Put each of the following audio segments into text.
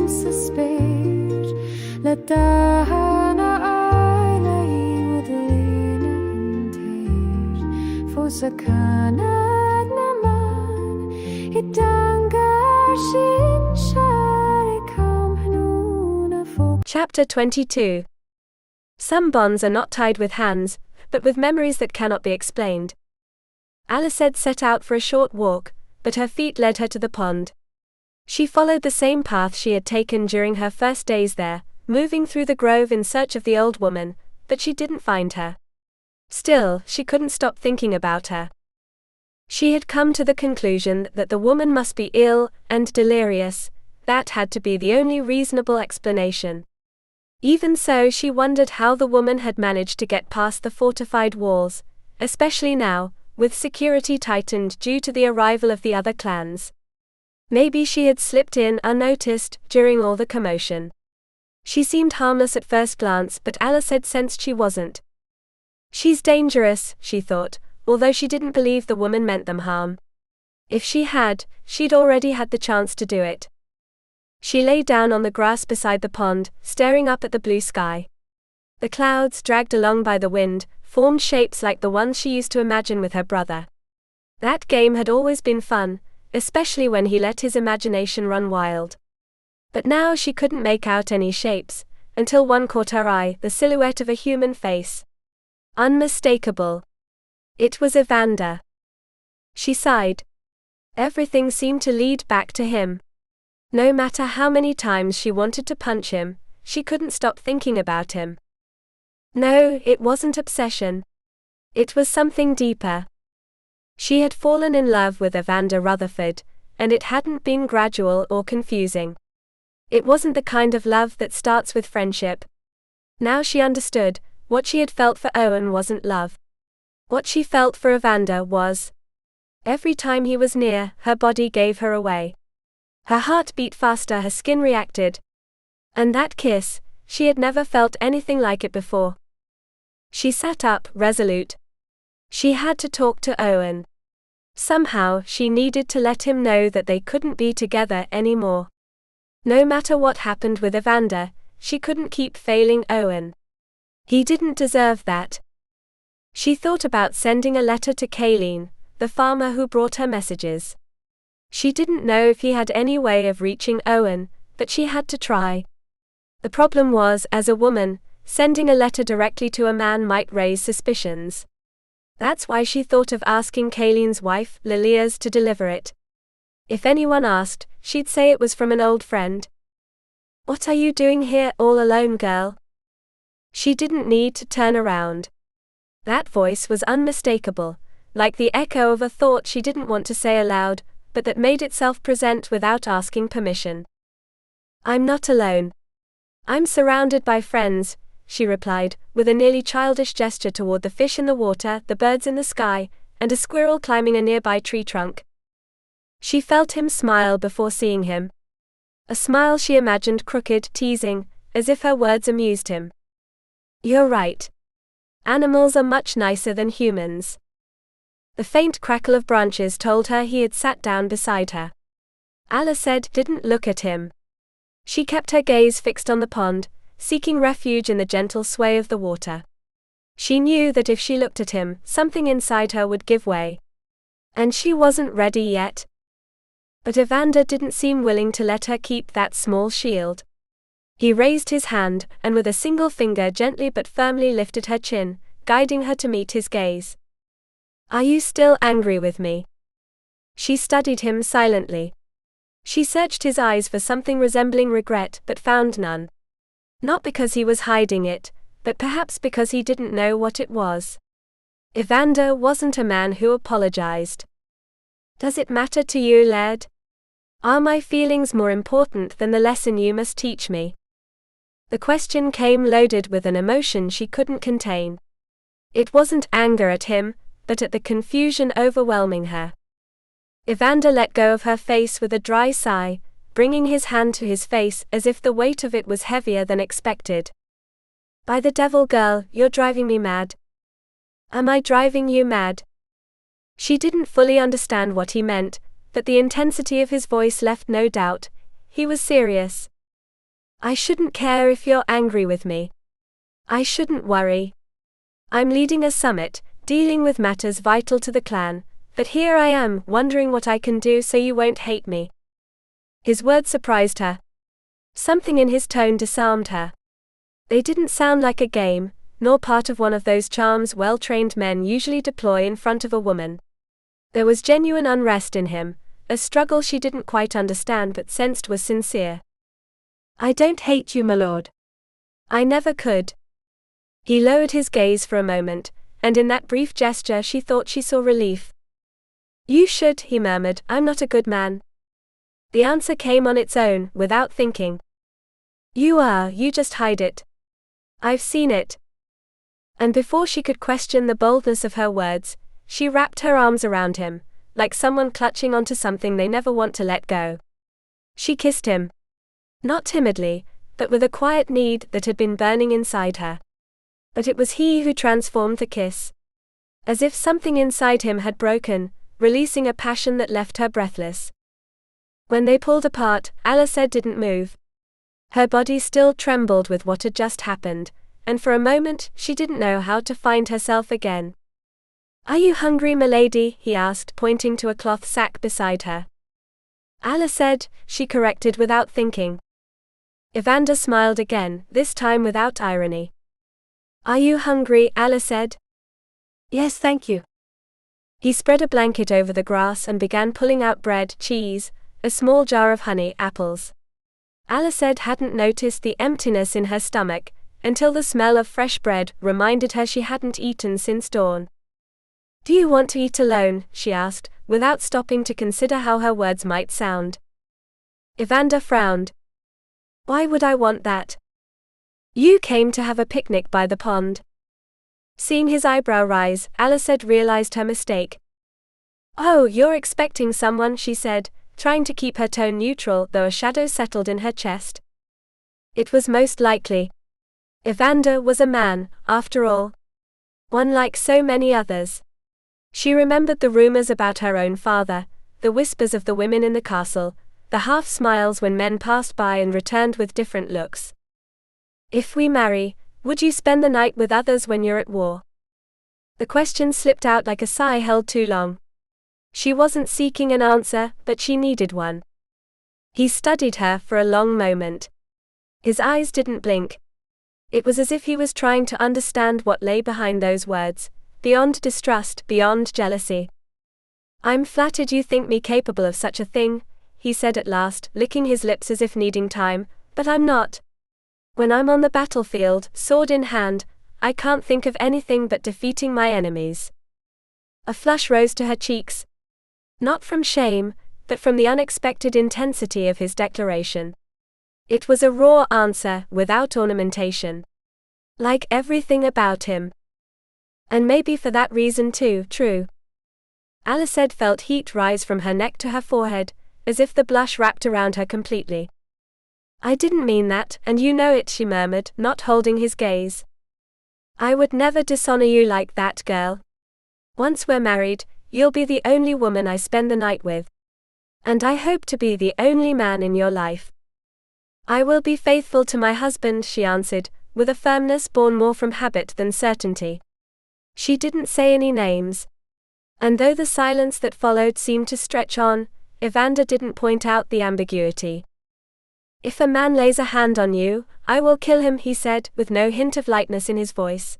sa spade. Ladahan na ay lahimod linantir. For sa kanag naman, itanggar sinsyari kamhanuna for. Chapter 22. Some bonds are not tied with hands, but with memories that cannot be explained. Ealasaid set out for a short walk, but her feet led her to the pond. She followed the same path she had taken during her first days there, moving through the grove in search of the old woman, but she didn't find her. Still, she couldn't stop thinking about her. She had come to the conclusion that the woman must be ill and delirious. That had to be the only reasonable explanation. Even so, she wondered how the woman had managed to get past the fortified walls, especially now, with security tightened due to the arrival of the other clans. Maybe she had slipped in unnoticed during all the commotion. She seemed harmless at first glance, but Ealasaid sensed she wasn't. She's dangerous, she thought, although she didn't believe the woman meant them harm. If she had, she'd already had the chance to do it. She lay down on the grass beside the pond, staring up at the blue sky. The clouds, dragged along by the wind, formed shapes like the ones she used to imagine with her brother. That game had always been fun, especially when he let his imagination run wild. But now she couldn't make out any shapes, until one caught her eye, the silhouette of a human face. Unmistakable. It was Evander. She sighed. Everything seemed to lead back to him. No matter how many times she wanted to punch him, she couldn't stop thinking about him. No, it wasn't obsession. It was something deeper. She had fallen in love with Evander Rutherford, and it hadn't been gradual or confusing. It wasn't the kind of love that starts with friendship. Now she understood, what she had felt for Owen wasn't love. What she felt for Evander was. Every time he was near, her body gave her away. Her heart beat faster, her skin reacted. And that kiss, she had never felt anything like it before. She sat up, resolute. She had to talk to Owen. Somehow, she needed to let him know that they couldn't be together anymore. No matter what happened with Evander, she couldn't keep failing Owen. He didn't deserve that. She thought about sending a letter to Kayleen, the farmer who brought her messages. She didn't know if he had any way of reaching Owen, but she had to try. The problem was, as a woman, sending a letter directly to a man might raise suspicions. That's why she thought of asking Kayleen's wife, Lilias, to deliver it. If anyone asked, she'd say it was from an old friend. "What are you doing here, all alone, girl?" She didn't need to turn around. That voice was unmistakable, like the echo of a thought she didn't want to say aloud, but that made itself present without asking permission. "I'm not alone. I'm surrounded by friends," she replied, with a nearly childish gesture toward the fish in the water, the birds in the sky, and a squirrel climbing a nearby tree trunk. She felt him smile before seeing him. A smile she imagined crooked, teasing, as if her words amused him. "You're right. Animals are much nicer than humans." The faint crackle of branches told her he had sat down beside her. Ealasaid didn't look at him. She kept her gaze fixed on the pond, seeking refuge in the gentle sway of the water. She knew that if she looked at him, something inside her would give way. And she wasn't ready yet. But Evander didn't seem willing to let her keep that small shield. He raised his hand, and with a single finger gently but firmly lifted her chin, guiding her to meet his gaze. "Are you still angry with me?" She studied him silently. She searched his eyes for something resembling regret, but found none. Not because he was hiding it, but perhaps because he didn't know what it was. Evander wasn't a man who apologized. "Does it matter to you, laird? Are my feelings more important than the lesson you must teach me?" The question came loaded with an emotion she couldn't contain. It wasn't anger at him, but at the confusion overwhelming her. Evander let go of her face with a dry sigh, bringing his hand to his face as if the weight of it was heavier than expected. "By the devil, girl, you're driving me mad." "Am I driving you mad?" She didn't fully understand what he meant, but the intensity of his voice left no doubt. He was serious. I shouldn't care if you're angry with me. I shouldn't worry. I'm leading a summit, dealing with matters vital to the clan, but here I am, wondering what I can do so you won't hate me. His words surprised her. Something in his tone disarmed her. They didn't sound like a game, nor part of one of those charms well-trained men usually deploy in front of a woman. There was genuine unrest in him, a struggle she didn't quite understand but sensed was sincere. I don't hate you, my lord. I never could. He lowered his gaze for a moment, and in that brief gesture she thought she saw relief. You should, he murmured, I'm not a good man. The answer came on its own, without thinking. You are, you just hide it. I've seen it. And before she could question the boldness of her words, she wrapped her arms around him, like someone clutching onto something they never want to let go. She kissed him. Not timidly, but with a quiet need that had been burning inside her. But it was he who transformed the kiss. As if something inside him had broken, releasing a passion that left her breathless. When they pulled apart, Ealasaid didn't move. Her body still trembled with what had just happened, and for a moment she didn't know how to find herself again. Are you hungry, milady? He asked, pointing to a cloth sack beside her. Ealasaid, she corrected without thinking. Evander smiled again, this time without irony. Are you hungry, Ealasaid? Yes, thank you. He spread a blanket over the grass and began pulling out bread, cheese, a small jar of honey, apples. Ealasaid hadn't noticed the emptiness in her stomach, until the smell of fresh bread reminded her she hadn't eaten since dawn. Do you want to eat alone? She asked, without stopping to consider how her words might sound. Evander frowned. Why would I want that? You came to have a picnic by the pond. Seeing his eyebrow rise, Ealasaid realized her mistake. Oh, you're expecting someone, she said, trying to keep her tone neutral though a shadow settled in her chest. It was most likely. Evander was a man, after all. One like so many others. She remembered the rumors about her own father, the whispers of the women in the castle, the half-smiles when men passed by and returned with different looks. If we marry, would you spend the night with others when you're at war? The question slipped out like a sigh held too long. She wasn't seeking an answer, but she needed one. He studied her for a long moment. His eyes didn't blink. It was as if he was trying to understand what lay behind those words, beyond distrust, beyond jealousy. I'm flattered you think me capable of such a thing, he said at last, licking his lips as if needing time, but I'm not. When I'm on the battlefield, sword in hand, I can't think of anything but defeating my enemies. A flush rose to her cheeks. Not from shame, but from the unexpected intensity of his declaration. It was a raw answer, without ornamentation. Like everything about him. And maybe for that reason too, true. Ealasaid felt heat rise from her neck to her forehead, as if the blush wrapped around her completely. I didn't mean that, and you know it, she murmured, not holding his gaze. I would never dishonor you like that, girl. Once we're married, you'll be the only woman I spend the night with. And I hope to be the only man in your life. I will be faithful to my husband, she answered, with a firmness born more from habit than certainty. She didn't say any names. And though the silence that followed seemed to stretch on, Evander didn't point out the ambiguity. If a man lays a hand on you, I will kill him, he said, with no hint of lightness in his voice.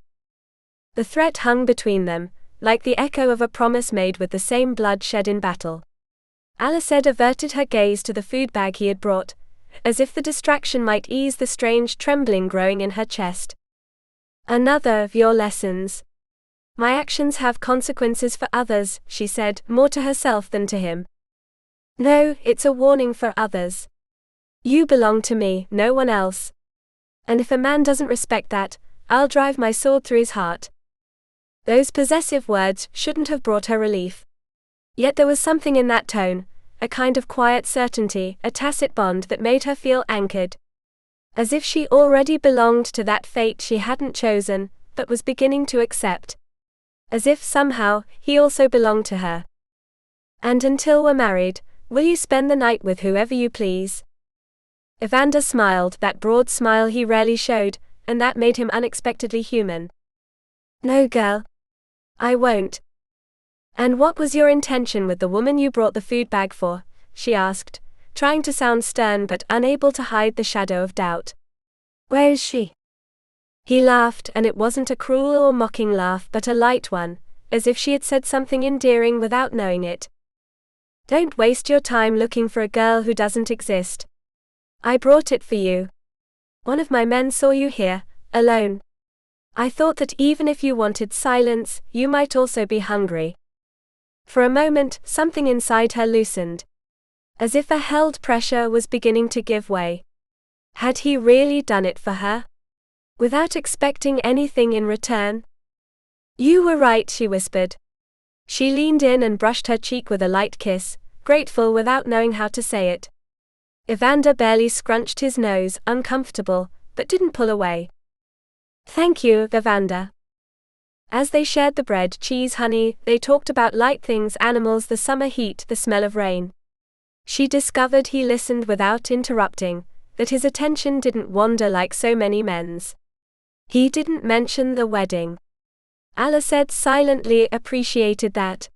The threat hung between them, like the echo of a promise made with the same blood shed in battle. Ealasaid averted her gaze to the food bag he had brought, as if the distraction might ease the strange trembling growing in her chest. Another of your lessons. My actions have consequences for others, she said, more to herself than to him. No, it's a warning for others. You belong to me, no one else. And if a man doesn't respect that, I'll drive my sword through his heart. Those possessive words shouldn't have brought her relief. Yet there was something in that tone, a kind of quiet certainty, a tacit bond that made her feel anchored. As if she already belonged to that fate she hadn't chosen, but was beginning to accept. As if somehow, he also belonged to her. And until we're married, will you spend the night with whoever you please? Evander smiled, that broad smile he rarely showed, and that made him unexpectedly human. No, girl. I won't. And what was your intention with the woman you brought the food bag for? She asked, trying to sound stern but unable to hide the shadow of doubt. Where is she? He laughed, and it wasn't a cruel or mocking laugh but a light one, as if she had said something endearing without knowing it. Don't waste your time looking for a girl who doesn't exist. I brought it for you. One of my men saw you here, alone. I thought that even if you wanted silence, you might also be hungry. For a moment, something inside her loosened. As if a held pressure was beginning to give way. Had he really done it for her? Without expecting anything in return? You were right, she whispered. She leaned in and brushed her cheek with a light kiss, grateful without knowing how to say it. Evander barely scrunched his nose, uncomfortable, but didn't pull away. Thank you, Evander. As they shared the bread, cheese, honey, they talked about light things, animals, the summer heat, the smell of rain. She discovered he listened without interrupting, that his attention didn't wander like so many men's. He didn't mention the wedding. Ealasaid silently appreciated that.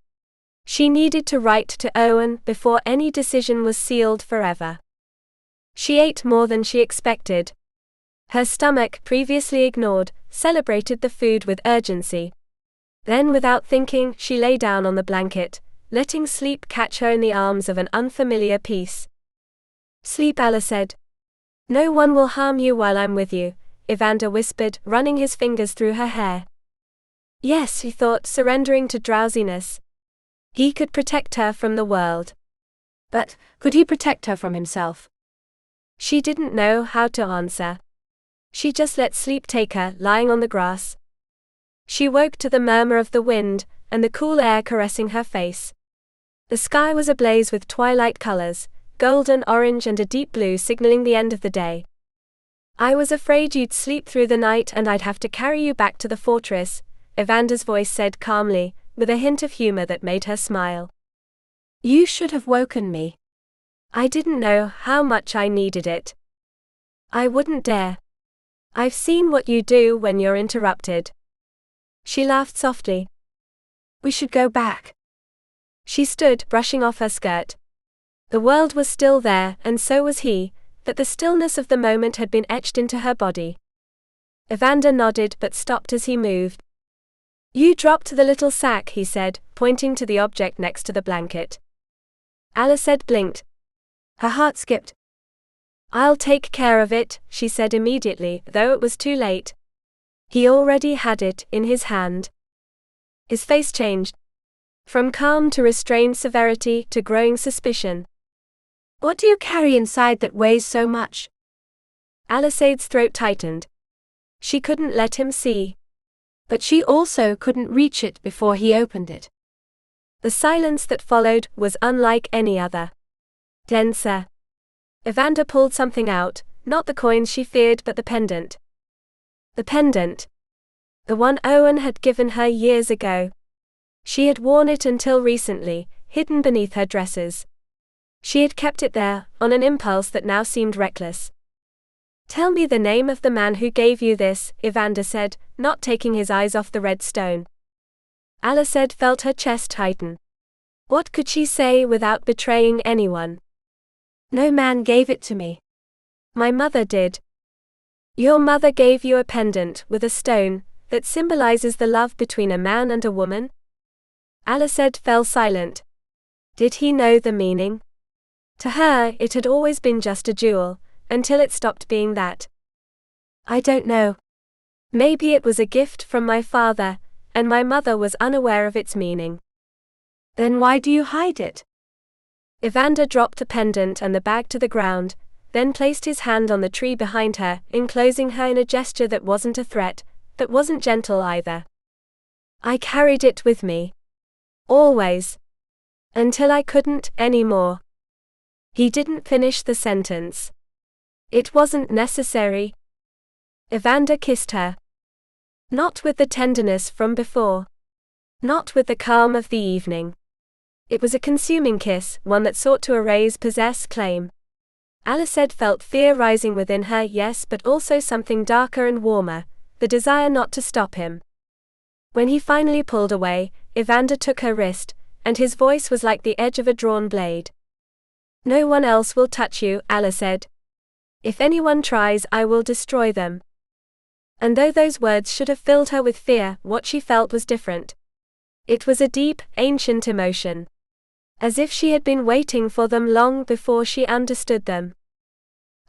She needed to write to Owen before any decision was sealed forever. She ate more than she expected. Her stomach, previously ignored, celebrated the food with urgency. Then, without thinking, she lay down on the blanket, letting sleep catch her in the arms of an unfamiliar peace. Sleep, Ealasaid. No one will harm you while I'm with you, Evander whispered, running his fingers through her hair. Yes, he thought, surrendering to drowsiness. He could protect her from the world. But, could he protect her from himself? She didn't know how to answer. She just let sleep take her, lying on the grass. She woke to the murmur of the wind, and the cool air caressing her face. The sky was ablaze with twilight colors, golden, orange and a deep blue signaling the end of the day. I was afraid you'd sleep through the night and I'd have to carry you back to the fortress, Evander's voice said calmly, with a hint of humor that made her smile. You should have woken me. I didn't know how much I needed it. I wouldn't dare. I've seen what you do when you're interrupted. She laughed softly. We should go back. She stood, brushing off her skirt. The world was still there, and so was he, but the stillness of the moment had been etched into her body. Evander nodded but stopped as he moved. You dropped the little sack, he said, pointing to the object next to the blanket. Ealasaid blinked. Her heart skipped. I'll take care of it, she said immediately, though it was too late. He already had it in his hand. His face changed. From calm to restrained severity to growing suspicion. What do you carry inside that weighs so much? Ealasaid's throat tightened. She couldn't let him see. But she also couldn't reach it before he opened it. The silence that followed was unlike any other. Denser. Evander pulled something out, not the coins she feared but the pendant. The pendant. The one Owen had given her years ago. She had worn it until recently, hidden beneath her dresses. She had kept it there, on an impulse that now seemed reckless. Tell me the name of the man who gave you this, Evander said, not taking his eyes off the red stone. Ealasaid felt her chest tighten. What could she say without betraying anyone? No man gave it to me. My mother did. Your mother gave you a pendant with a stone that symbolizes the love between a man and a woman? Ealasaid fell silent. Did he know the meaning? To her, it had always been just a jewel, until it stopped being that. I don't know. Maybe it was a gift from my father, and my mother was unaware of its meaning. Then why do you hide it? Evander dropped the pendant and the bag to the ground, then placed his hand on the tree behind her, enclosing her in a gesture that wasn't a threat, but wasn't gentle either. I carried it with me. Always. Until I couldn't anymore. He didn't finish the sentence. It wasn't necessary. Evander kissed her. Not with the tenderness from before. Not with the calm of the evening. It was a consuming kiss, one that sought to erase, possess, claim. Ealasaid felt fear rising within her, yes, but also something darker and warmer, the desire not to stop him. When he finally pulled away, Evander took her wrist, and his voice was like the edge of a drawn blade. "No one else will touch you," Ealasaid. "If anyone tries, I will destroy them." And though those words should have filled her with fear, what she felt was different. It was a deep, ancient emotion. As if she had been waiting for them long before she understood them.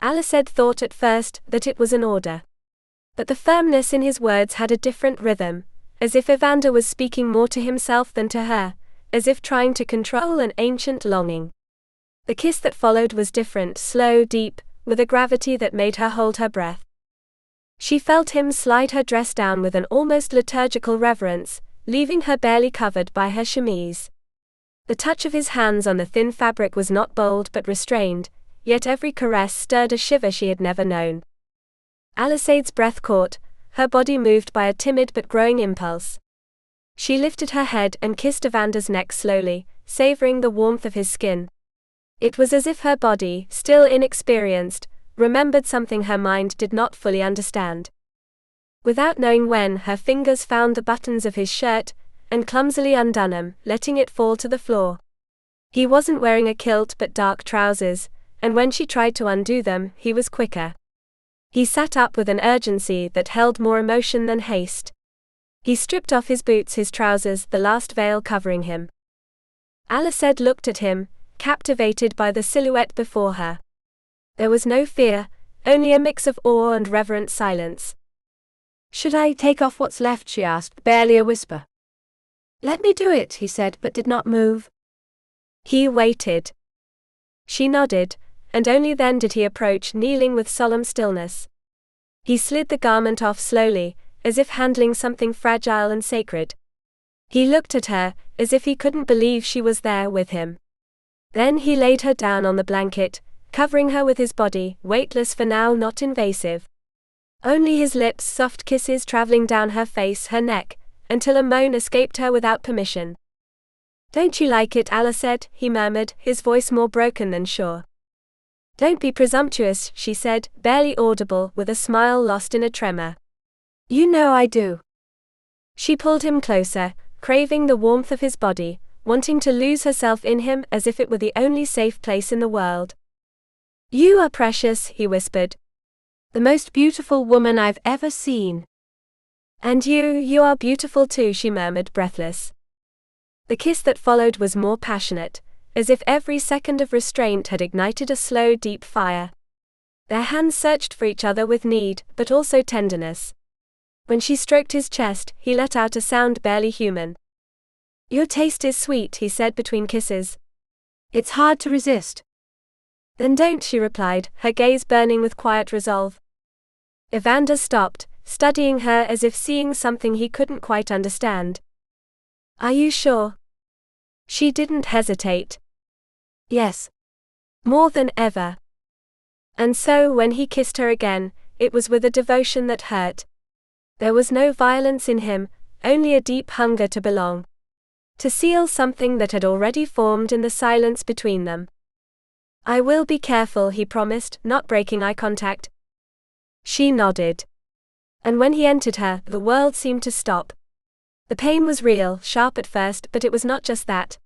Ealasaid thought at first that it was an order. But the firmness in his words had a different rhythm, as if Evander was speaking more to himself than to her, as if trying to control an ancient longing. The kiss that followed was different, slow, deep, with a gravity that made her hold her breath. She felt him slide her dress down with an almost liturgical reverence, leaving her barely covered by her chemise. The touch of his hands on the thin fabric was not bold but restrained, yet every caress stirred a shiver she had never known. Ealasaid's breath caught, her body moved by a timid but growing impulse. She lifted her head and kissed Evander's neck slowly, savoring the warmth of his skin. It was as if her body, still inexperienced, remembered something her mind did not fully understand. Without knowing when, her fingers found the buttons of his shirt, and clumsily undone them, letting it fall to the floor. He wasn't wearing a kilt but dark trousers, and when she tried to undo them, he was quicker. He sat up with an urgency that held more emotion than haste. He stripped off his boots, his trousers, the last veil covering him. Ealasaid looked at him, captivated by the silhouette before her. There was no fear, only a mix of awe and reverent silence. "Should I take off what's left?" she asked, barely a whisper. "Let me do it," he said, but did not move. He waited. She nodded, and only then did he approach, kneeling with solemn stillness. He slid the garment off slowly, as if handling something fragile and sacred. He looked at her, as if he couldn't believe she was there with him. Then he laid her down on the blanket, covering her with his body, weightless for now, not invasive. Only his lips, soft kisses traveling down her face, her neck, until a moan escaped her without permission. "Don't you like it?" Ealasaid, he murmured, his voice more broken than sure. "Don't be presumptuous," she said, barely audible, with a smile lost in a tremor. "You know I do." She pulled him closer, craving the warmth of his body, wanting to lose herself in him as if it were the only safe place in the world. "You are precious," he whispered. "The most beautiful woman I've ever seen." "And you are beautiful too," she murmured, breathless. The kiss that followed was more passionate, as if every second of restraint had ignited a slow, deep fire. Their hands searched for each other with need, but also tenderness. When she stroked his chest, he let out a sound barely human. "Your taste is sweet," he said between kisses. "It's hard to resist." "Then don't," she replied, her gaze burning with quiet resolve. Evander stopped, studying her as if seeing something he couldn't quite understand. "Are you sure?" She didn't hesitate. "Yes." More than ever. And so when he kissed her again, it was with a devotion that hurt. There was no violence in him, only a deep hunger to belong. To seal something that had already formed in the silence between them. "I will be careful," he promised, not breaking eye contact. She nodded. And when he entered her, the world seemed to stop. The pain was real, sharp at first, but it was not just that.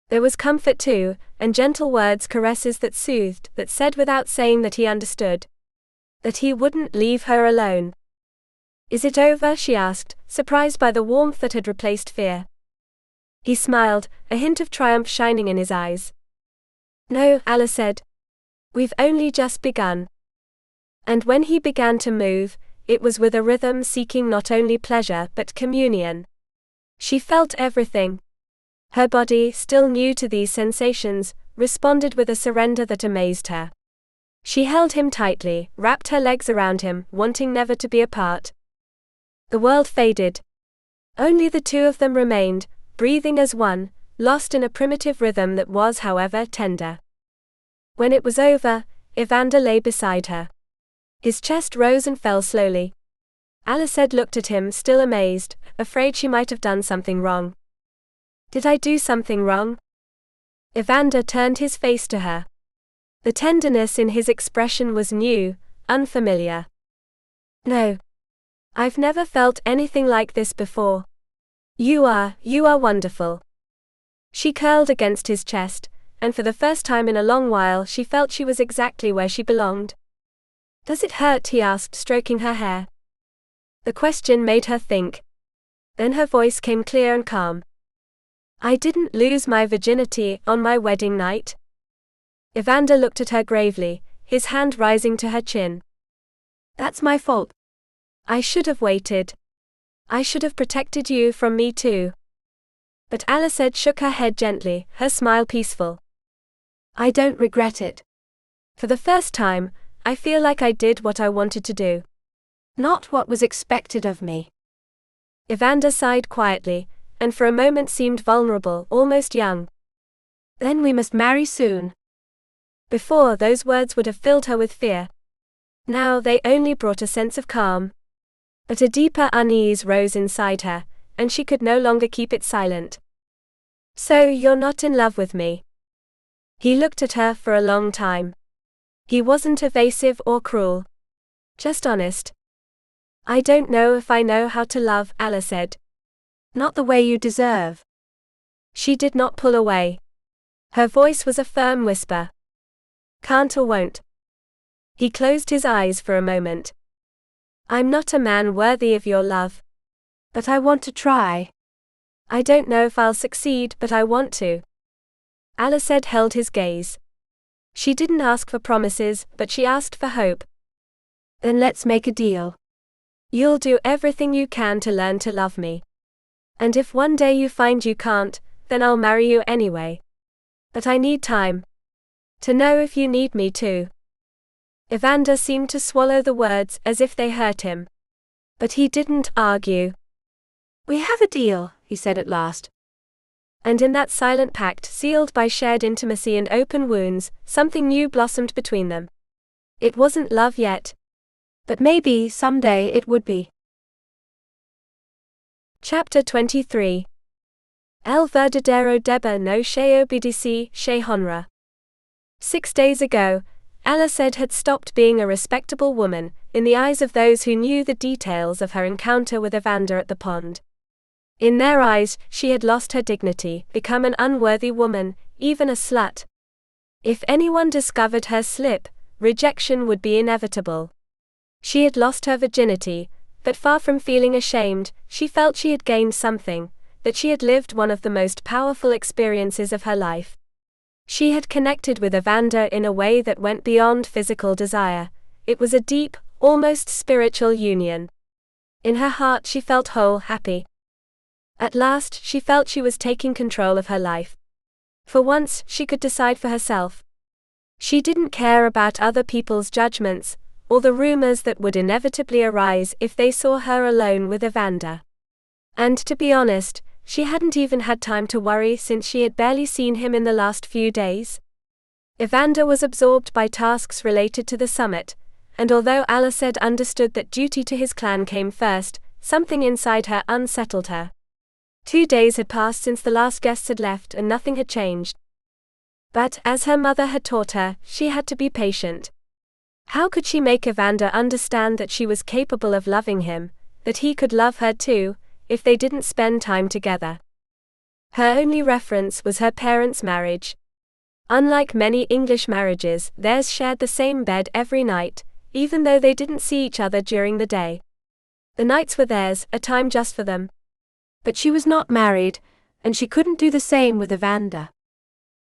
There was comfort too, and gentle words, caresses that soothed, that said without saying that he understood. That he wouldn't leave her alone. "Is it over?" she asked, surprised by the warmth that had replaced fear. He smiled, a hint of triumph shining in his eyes. "No," Ealasaid. "We've only just begun." And when he began to move, it was with a rhythm seeking not only pleasure but communion. She felt everything. Her body, still new to these sensations, responded with a surrender that amazed her. She held him tightly, wrapped her legs around him, wanting never to be apart. The world faded. Only the two of them remained, breathing as one, lost in a primitive rhythm that was, however, tender. When it was over, Evander lay beside her. His chest rose and fell slowly. Ealasaid looked at him, still amazed, afraid she might have done something wrong. "Did I do something wrong?" Evander turned his face to her. The tenderness in his expression was new, unfamiliar. No. I've never felt anything like this before. You are wonderful. She curled against his chest, and for the first time in a long while she felt she was exactly where she belonged. Does it hurt? He asked, stroking her hair. The question made her think. Then her voice came clear and calm. I didn't lose my virginity on my wedding night. Evander looked at her gravely, his hand rising to her chin. That's my fault. I should have waited. I should have protected you from me too. But Ealasaid shook her head gently, her smile peaceful. I don't regret it. For the first time, I feel like I did what I wanted to do. Not what was expected of me. Evander sighed quietly, and for a moment seemed vulnerable, almost young. Then we must marry soon. Before, those words would have filled her with fear. Now they only brought a sense of calm. But a deeper unease rose inside her, and she could no longer keep it silent. So you're not in love with me? He looked at her for a long time. He wasn't evasive or cruel. Just honest. I don't know if I know how to love, Ella said. Not the way you deserve. She did not pull away. Her voice was a firm whisper. Can't or won't. He closed his eyes for a moment. I'm not a man worthy of your love. But I want to try. I don't know if I'll succeed, but I want to. Ealasaid held his gaze. She didn't ask for promises, but she asked for hope. Then let's make a deal. You'll do everything you can to learn to love me. And if one day you find you can't, then I'll marry you anyway. But I need time. To know if you need me too. Evander seemed to swallow the words as if they hurt him. But he didn't argue. We have a deal, he said at last. And in that silent pact, sealed by shared intimacy and open wounds, something new blossomed between them. It wasn't love yet. But maybe someday it would be. Chapter 23. El verdadero deba no se obedece se honra. 6 days ago, Ealasaid had stopped being a respectable woman, in the eyes of those who knew the details of her encounter with Evander at the pond. In their eyes, she had lost her dignity, become an unworthy woman, even a slut. If anyone discovered her slip, rejection would be inevitable. She had lost her virginity, but far from feeling ashamed, she felt she had gained something, that she had lived one of the most powerful experiences of her life. She had connected with Evander in a way that went beyond physical desire. It was a deep, almost spiritual union. In her heart she felt whole, happy. At last, she felt she was taking control of her life. For once, she could decide for herself. She didn't care about other people's judgments, or the rumors that would inevitably arise if they saw her alone with Evander. And to be honest, she hadn't even had time to worry since she had barely seen him in the last few days. Evander was absorbed by tasks related to the summit, and although Ealasaid understood that duty to his clan came first, something inside her unsettled her. 2 days had passed since the last guests had left and nothing had changed. But, as her mother had taught her, she had to be patient. How could she make Evander understand that she was capable of loving him, that he could love her too, if they didn't spend time together? Her only reference was her parents' marriage. Unlike many English marriages, theirs shared the same bed every night, even though they didn't see each other during the day. The nights were theirs, a time just for them. But she was not married, and she couldn't do the same with Evander.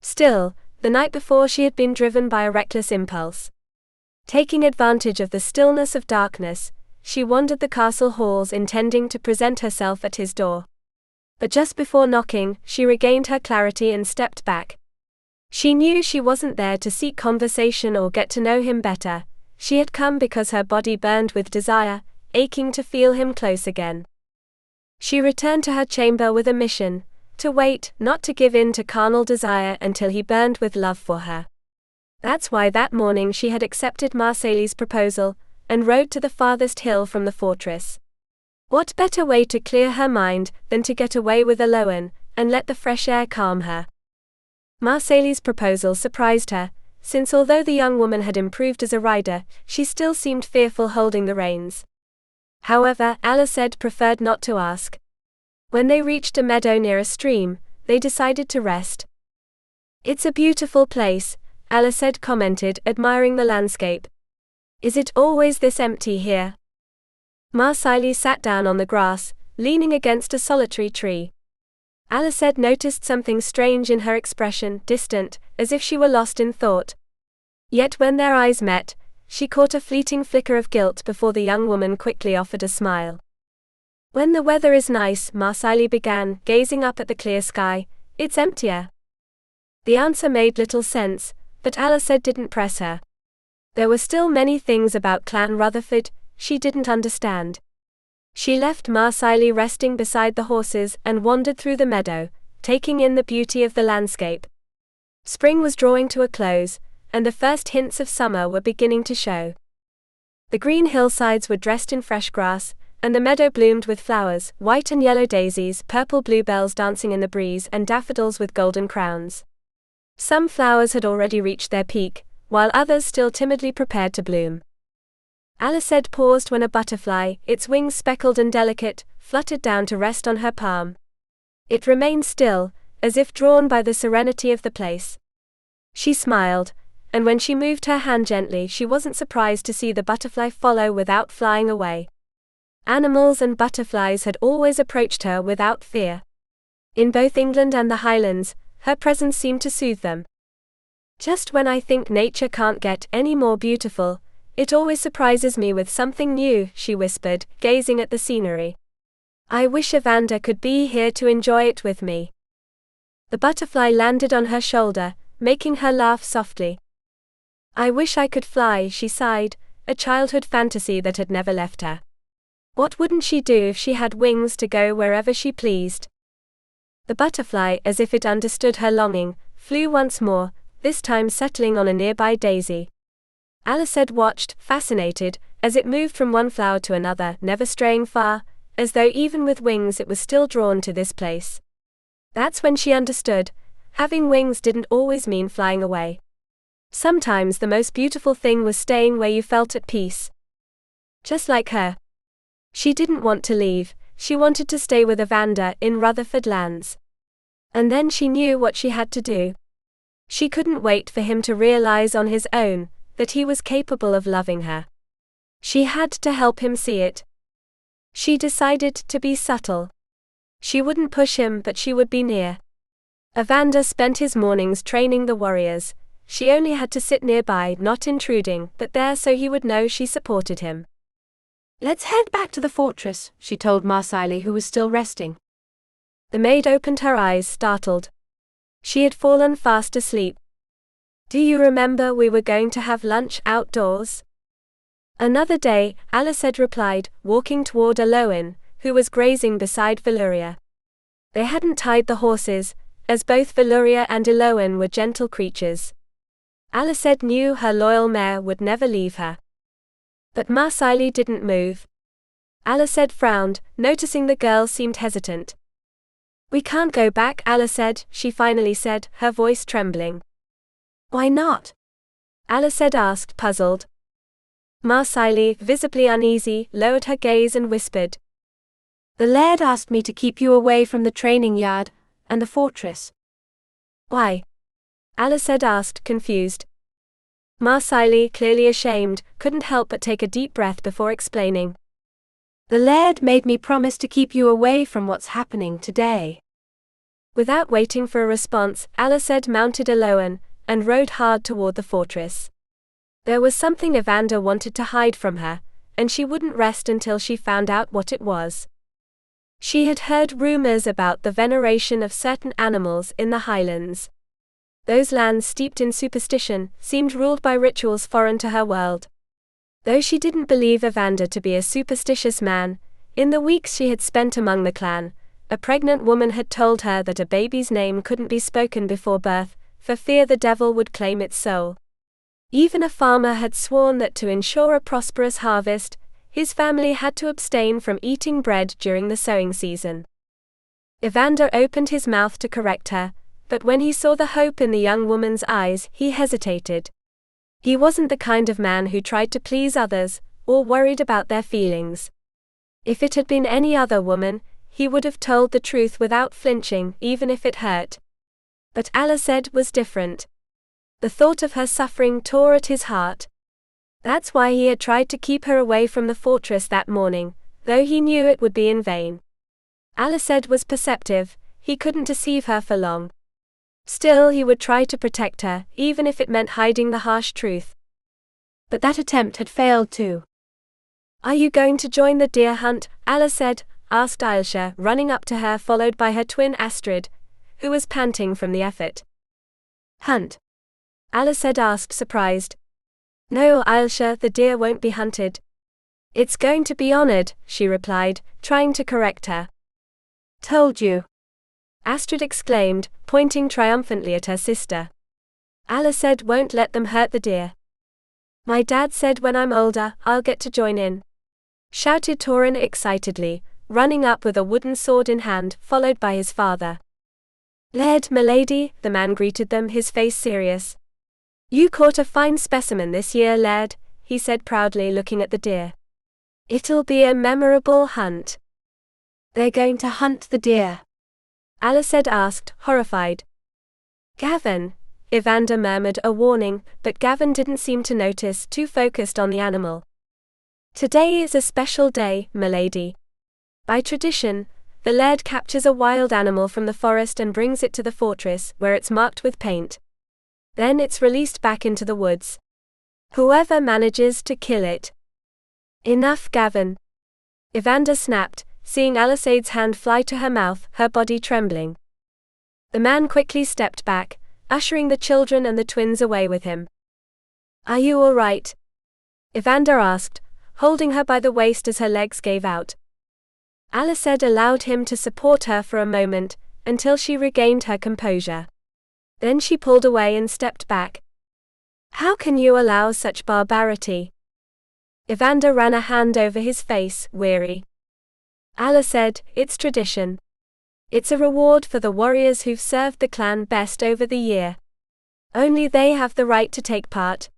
Still, the night before she had been driven by a reckless impulse. Taking advantage of the stillness of darkness, she wandered the castle halls intending to present herself at his door. But just before knocking, she regained her clarity and stepped back. She knew she wasn't there to seek conversation or get to know him better. She had come because her body burned with desire, aching to feel him close again. She returned to her chamber with a mission, to wait, not to give in to carnal desire until he burned with love for her. That's why that morning she had accepted Marceli's proposal, and rode to the farthest hill from the fortress. What better way to clear her mind than to get away with Aloan, and let the fresh air calm her? Marceli's proposal surprised her, since although the young woman had improved as a rider, she still seemed fearful holding the reins. However, Ealasaid preferred not to ask. When they reached a meadow near a stream, they decided to rest. "It's a beautiful place," Ealasaid commented, admiring the landscape. "Is it always this empty here?" Marsaili sat down on the grass, leaning against a solitary tree. Ealasaid noticed something strange in her expression, distant, as if she were lost in thought. Yet when their eyes met, she caught a fleeting flicker of guilt before the young woman quickly offered a smile. "When the weather is nice," Marsaili began, gazing up at the clear sky, "it's emptier." The answer made little sense, but Ealasaid didn't press her. There were still many things about Clan Rutherford she didn't understand. She left Marsaili resting beside the horses and wandered through the meadow, taking in the beauty of the landscape. Spring was drawing to a close, and the first hints of summer were beginning to show. The green hillsides were dressed in fresh grass, and the meadow bloomed with flowers, white and yellow daisies, purple bluebells dancing in the breeze, and daffodils with golden crowns. Some flowers had already reached their peak, while others still timidly prepared to bloom. Ealasaid paused when a butterfly, its wings speckled and delicate, fluttered down to rest on her palm. It remained still, as if drawn by the serenity of the place. She smiled, and when she moved her hand gently, she wasn't surprised to see the butterfly follow without flying away. Animals and butterflies had always approached her without fear. In both England and the Highlands, her presence seemed to soothe them. "Just when I think nature can't get any more beautiful, it always surprises me with something new," she whispered, gazing at the scenery. "I wish Evander could be here to enjoy it with me." The butterfly landed on her shoulder, making her laugh softly. "I wish I could fly," she sighed, a childhood fantasy that had never left her. What wouldn't she do if she had wings to go wherever she pleased? The butterfly, as if it understood her longing, flew once more, this time settling on a nearby daisy. Ealasaid watched, fascinated, as it moved from one flower to another, never straying far, as though even with wings it was still drawn to this place. That's when she understood, having wings didn't always mean flying away. Sometimes the most beautiful thing was staying where you felt at peace. Just like her. She didn't want to leave, she wanted to stay with Evander in Rutherford lands. And then she knew what she had to do. She couldn't wait for him to realize on his own that he was capable of loving her. She had to help him see it. She decided to be subtle. She wouldn't push him, but she would be near. Evander spent his mornings training the warriors. She only had to sit nearby, not intruding, but there so he would know she supported him. "Let's head back to the fortress," she told Marsaili, who was still resting. The maid opened her eyes, startled. She had fallen fast asleep. "Do you remember we were going to have lunch outdoors?" "Another day," Ealasaid replied, walking toward Elowen, who was grazing beside Valyria. They hadn't tied the horses, as both Valyria and Elowen were gentle creatures. Ealasaid knew her loyal mare would never leave her. But Marsaili didn't move. Ealasaid frowned, noticing the girl seemed hesitant. "We can't go back, Ealasaid," she finally said, her voice trembling. "Why not?" Ealasaid asked, puzzled. Marsaili, visibly uneasy, lowered her gaze and whispered. "The laird asked me to keep you away from the training yard and the fortress." "Why?" Ealasaid asked, confused. Marsaili, clearly ashamed, couldn't help but take a deep breath before explaining. "The laird made me promise to keep you away from what's happening today." Without waiting for a response, Ealasaid mounted Elowen and rode hard toward the fortress. There was something Evander wanted to hide from her, and she wouldn't rest until she found out what it was. She had heard rumors about the veneration of certain animals in the Highlands. Those lands steeped in superstition seemed ruled by rituals foreign to her world. Though she didn't believe Evander to be a superstitious man, in the weeks she had spent among the clan, a pregnant woman had told her that a baby's name couldn't be spoken before birth, for fear the devil would claim its soul. Even a farmer had sworn that to ensure a prosperous harvest, his family had to abstain from eating bread during the sowing season. Evander opened his mouth to correct her, But when he saw the hope in the young woman's eyes, he hesitated. He wasn't the kind of man who tried to please others, or worried about their feelings. If it had been any other woman, he would have told the truth without flinching, even if it hurt. But Ealasaid was different. The thought of her suffering tore at his heart. That's why he had tried to keep her away from the fortress that morning, though he knew it would be in vain. Ealasaid was perceptive, he couldn't deceive her for long. Still, he would try to protect her, even if it meant hiding the harsh truth. But that attempt had failed too. "Are you going to join the deer hunt?" Ealasaid asked Ailsa, running up to her followed by her twin Astrid, who was panting from the effort. Hunt? Ealasaid asked, surprised. "No, Ailsa, the deer won't be hunted. It's going to be honored," she replied, trying to correct her. Told you. Astrid exclaimed, pointing triumphantly at her sister. Ealasaid won't let them hurt the deer. "My dad said when I'm older, I'll get to join in," shouted Torin excitedly, running up with a wooden sword in hand, followed by his father. "Laird, milady," the man greeted them, his face serious. "You caught a fine specimen this year, Laird," he said proudly, looking at the deer. "It'll be a memorable hunt." "They're going to hunt the deer?" Ealasaid asked, horrified. "Gavin," Evander murmured a warning, but Gavin didn't seem to notice, too focused on the animal. "Today is a special day, milady. By tradition, the laird captures a wild animal from the forest and brings it to the fortress, where it's marked with paint. Then it's released back into the woods. Whoever manages to kill it." "Enough, Gavin," Evander snapped, seeing Ealasaid's hand fly to her mouth, her body trembling. The man quickly stepped back, ushering the children and the twins away with him. "Are you all right?" Evander asked, holding her by the waist as her legs gave out. Ealasaid allowed him to support her for a moment, until she regained her composure. Then she pulled away and stepped back. "How can you allow such barbarity?" Evander ran a hand over his face, weary. Ealasaid, "It's tradition. It's a reward for the warriors who've served the clan best over the year. Only they have the right to take part.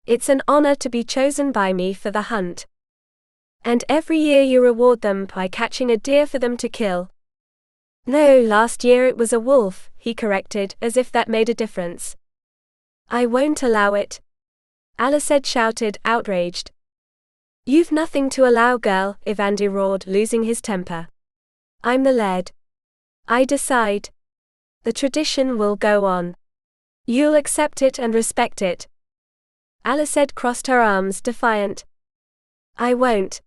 It's an honor to be chosen by me for the hunt. And every year you reward them by catching a deer for them to kill." "No, last year it was a wolf," he corrected, as if that made a difference. "I won't allow it," Ealasaid shouted, outraged. "You've nothing to allow, girl," Evander roared, losing his temper. "I'm the laird. I decide. The tradition will go on. You'll accept it and respect it." Ealasaid crossed her arms, defiant. "I won't."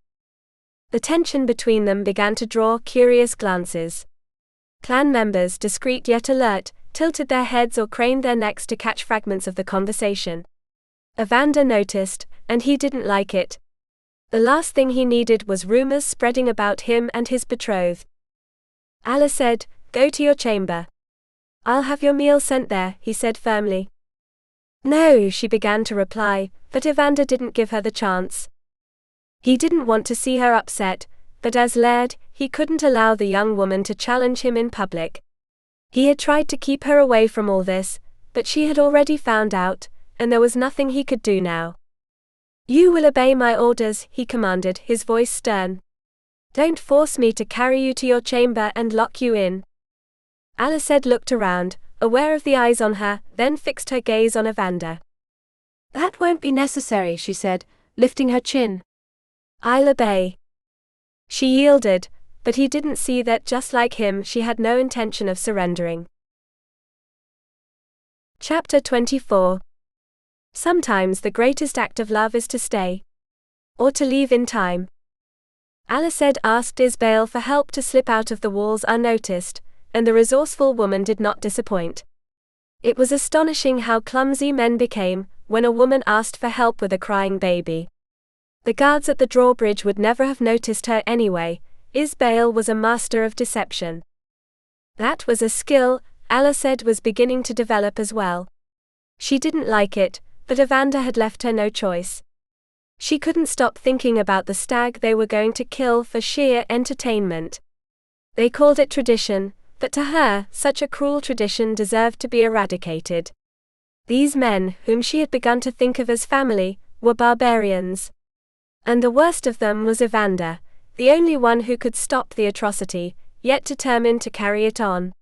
The tension between them began to draw curious glances. Clan members, discreet yet alert, tilted their heads or craned their necks to catch fragments of the conversation. Evander noticed, and he didn't like it. The last thing he needed was rumors spreading about him and his betrothed. Ealasaid, "Go to your chamber. I'll have your meal sent there," he said firmly. "No," she began to reply, but Evander didn't give her the chance. He didn't want to see her upset, but as laird, he couldn't allow the young woman to challenge him in public. He had tried to keep her away from all this, but she had already found out, and there was nothing he could do now. "You will obey my orders," he commanded, his voice stern. "Don't force me to carry you to your chamber and lock you in." Ealasaid looked around, aware of the eyes on her, then fixed her gaze on Evander. "That won't be necessary," she said, lifting her chin. "I'll obey." She yielded, but he didn't see that, just like him, she had no intention of surrendering. Chapter 24. Sometimes the greatest act of love is to stay. Or to leave in time. Ealasaid asked Isbael for help to slip out of the walls unnoticed, and the resourceful woman did not disappoint. It was astonishing how clumsy men became when a woman asked for help with a crying baby. The guards at the drawbridge would never have noticed her anyway. Isbael was a master of deception. That was a skill Ealasaid was beginning to develop as well. She didn't like it, but Evander had left her no choice. She couldn't stop thinking about the stag they were going to kill for sheer entertainment. They called it tradition, But to her, such a cruel tradition deserved to be eradicated. These men, whom she had begun to think of as family, were barbarians. And the worst of them was Evander, the only one who could stop the atrocity, yet determined to carry it on.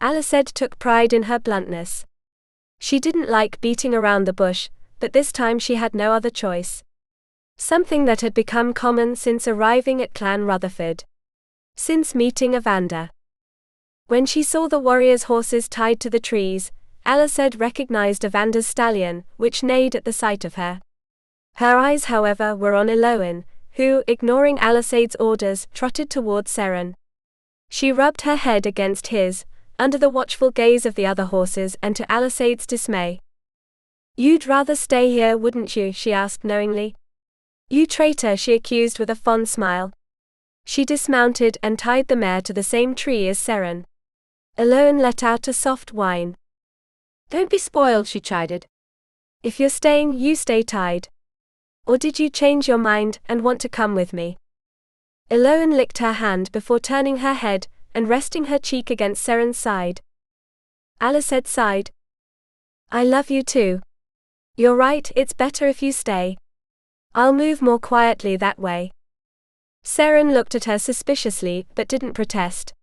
Ealasaid took pride in her bluntness. She didn't like beating around the bush, but this time she had no other choice. Something that had become common since arriving at Clan Rutherford. Since meeting Evander. When she saw the warriors' horses tied to the trees, Ealasaid recognized Evander's stallion, which neighed at the sight of her. Her eyes, however, were on Eloin, who, ignoring Ealasaid's orders, trotted toward Seren. She rubbed her head against his, under the watchful gaze of the other horses, and to Ealasaid's dismay. "You'd rather stay here, wouldn't you?" she asked knowingly. "You traitor," she accused with a fond smile. She dismounted and tied the mare to the same tree as Seren. Eloin let out a soft whine. "Don't be spoiled," she chided. "If you're staying, you stay tied. Or did you change your mind and want to come with me?" Eloin licked her hand before turning her head and resting her cheek against Seren's side. Ealasaid sighed. "I love you too. You're right, it's better if you stay. I'll move more quietly that way." Seren looked at her suspiciously but didn't protest.